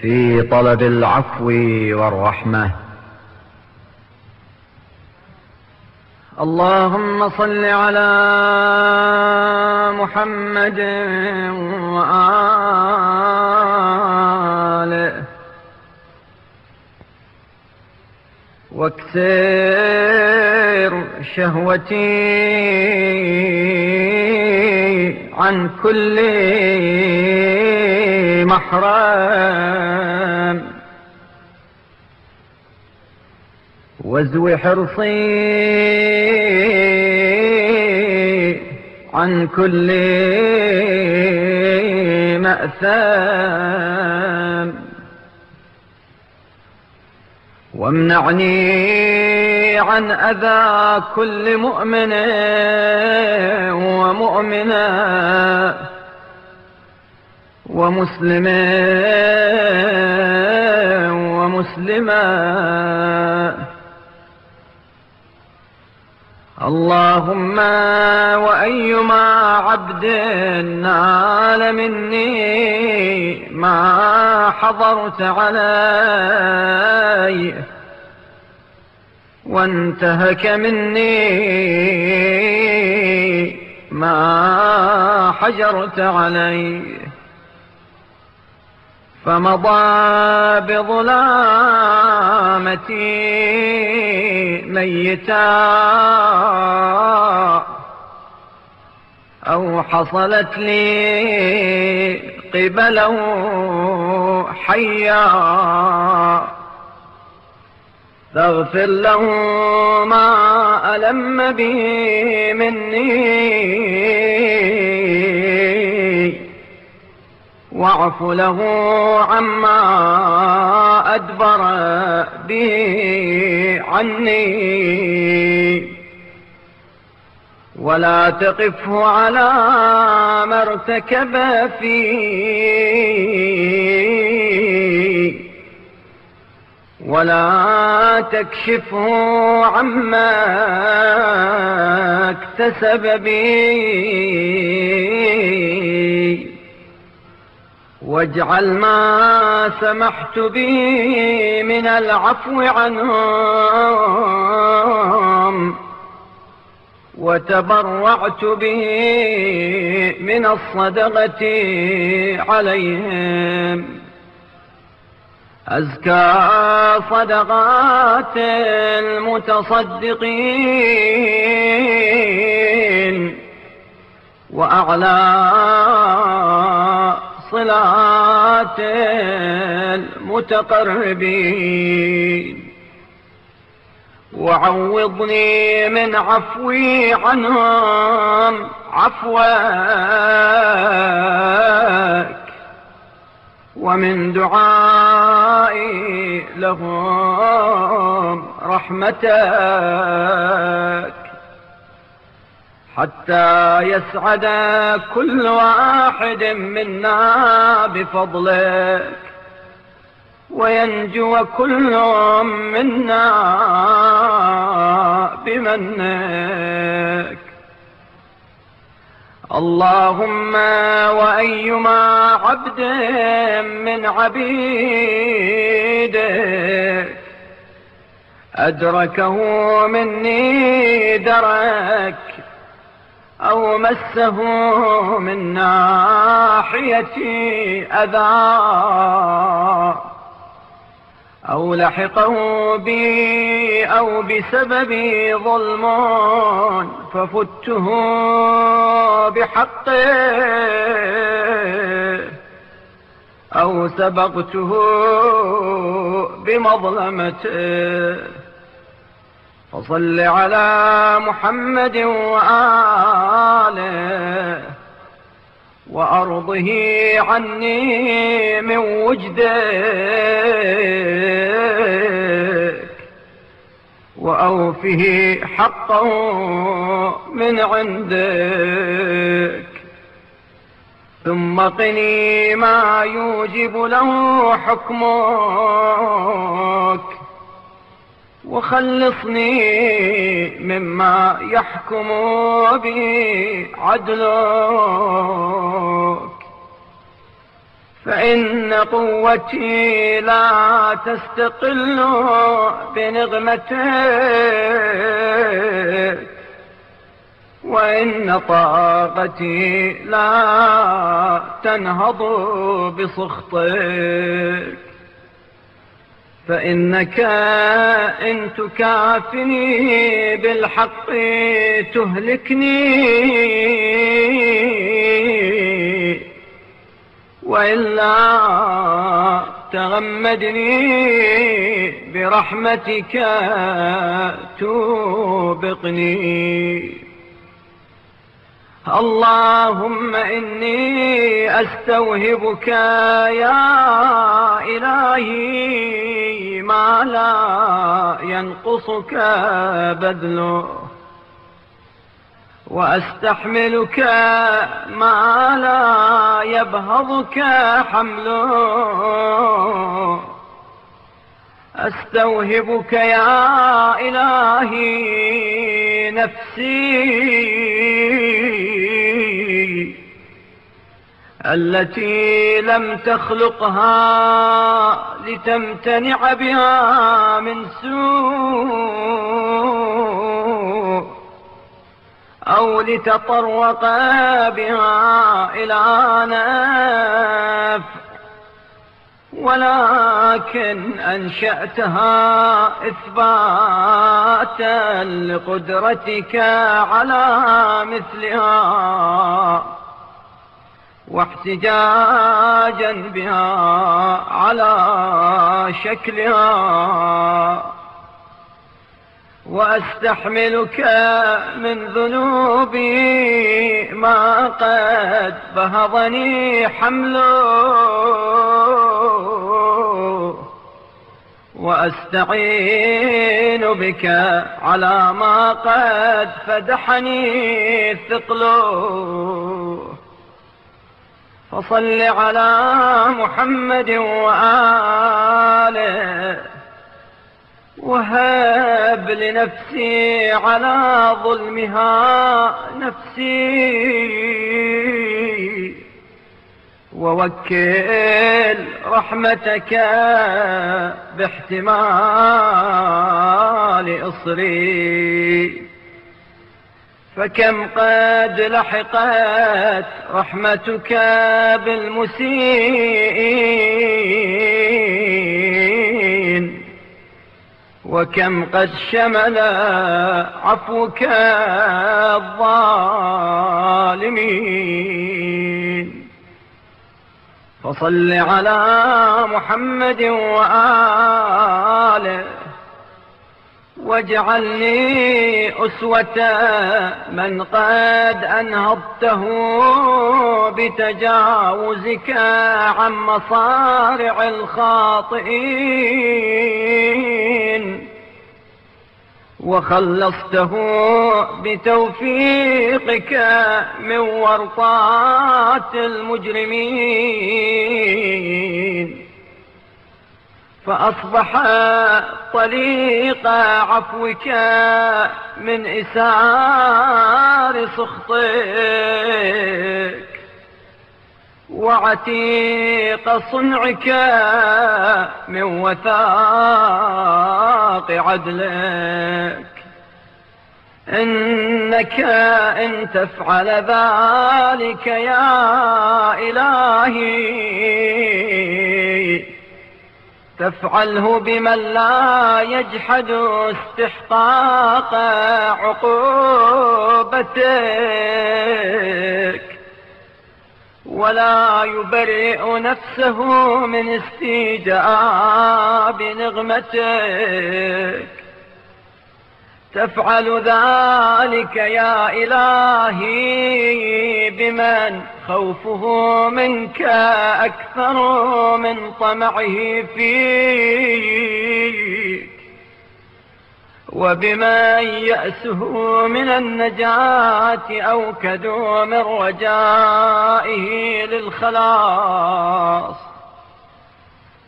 في طلب العفو والرحمة اللهم صل على محمد وآله واكسر شهوتي عن كل محرم وازو حرصي عن كل مأثم وامنعني عن أذى كل مؤمن ومؤمنة ومسلم ومسلمة اللهم وأيما عبد نال مني ما حضرت عليه وانتهك مني ما حجرت عليه فمضى بظلامتي ميتا أو حصلت لي قبله حيا فاغفر له ما ألم به مني واعف له عما أدبر به عني ولا تقفه على ما ارتكب فيه ولا تكشفه عما اكتسب به واجعل ما سمحت به من العفو عنهم وتبرعت به من الصدقة عليهم أزكى صدقات المتصدقين وأعلى صلات المتقربين وعوضني من عفوي عنهم عفوك ومن دعائي لهم رحمتك حتى يسعد كل واحد منا بفضلك وينجو كل منا بمنك اللهم وأيما عبد من عبيدك أدركه مني درك أو مسه من ناحيتي أذى أو لحقه بي أو بسببي ظلم ففته بحقه أو سبقته بمظلمته فصل على محمد وآله وأرضه عني من وجدك وأوفه حقه من عندك ثم قني ما يوجب له حكمك وخلصني مما يحكم به عدلك فإن قوتي لا تستقل بنغمتك وإن طاقتي لا تنهض بسخطك فإنك إن تكافني بالحق تهلكني وإلا تغمدني برحمتك توبقني اللهم إني أستوهبك يا إلهي ما لا ينقصك بذله وأستحملك ما لا يبهضك حمله أستوهبك يا إلهي نفسي التي لم تخلقها لتمتنع بها من سوء أو لتطرق بها إلى نفع، ولكن أنشأتها إثباتا لقدرتك على مثلها، واحتجاجا بها على شكلها، وأستحملك من ذنوبي ما قد بهضني حمله، وأستعين بك على ما قد فدحني ثقله. فصل على محمد وآله، وهب لنفسي على ظلمها نفسي، ووكل رحمتك باحتمال إصري. فكم قد لحقت رحمتك بالمسيئين، وكم قد شمل عفوك الظالمين. فصل على محمد وآله، واجعلني أسوة من قد أنهضته بتجاوزك عن مصارع الخاطئين، وخلصته بتوفيقك من ورطات المجرمين. فأصبح طليق عفوك من إسار سخطك، وعتيق صنعك من وثاق عدلك. إنك إن تفعل ذلك يا إلهي تفعله بمن لا يجحد استحقاق عقوبتك، ولا يبرئ نفسه من استيجاب نغمتك. تفعل ذلك يا إلهي بمن خوفه منك أكثر من طمعه فيك، وبمن يأسه من النجاة أوكد من رجائه للخلاص،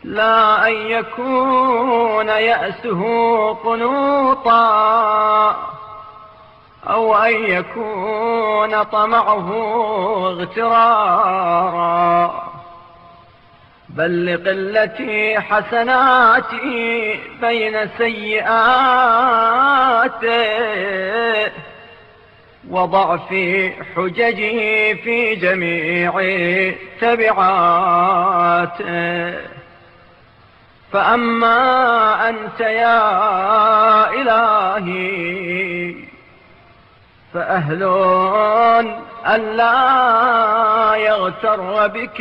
لا أن يكون يأسه قنوطا، أو أن يكون طمعه اغترارا، بل لقلة حسناتي بين سيئاته، وضعف حججي في جميع تبعاته. فأما أنت يا إلهي فأهل ألا يغتر بك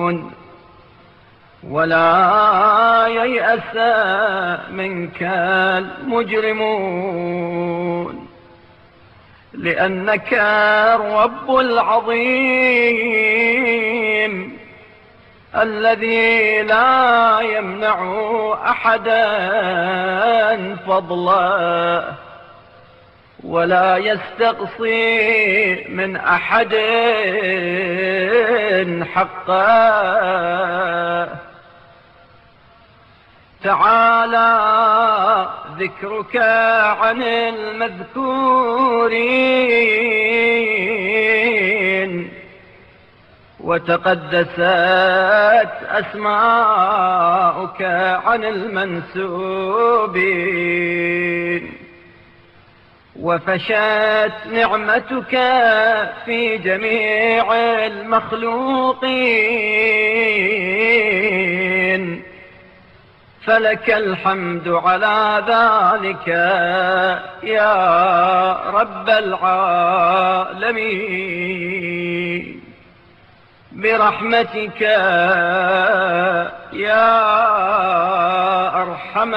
الصديقون، ولا ييأس منك المجرمون، لأنك الرب العظيم الذي لا يمنع أحدا فضله، ولا يستقصي من أحد حقه. تعالى ذكرك عن المذكورين، وتقدست أسماؤك عن المنسوبين وفشت نعمتك في جميع المخلوقين فلك الحمد على ذلك يا رب العالمين برحمتك يا أرحم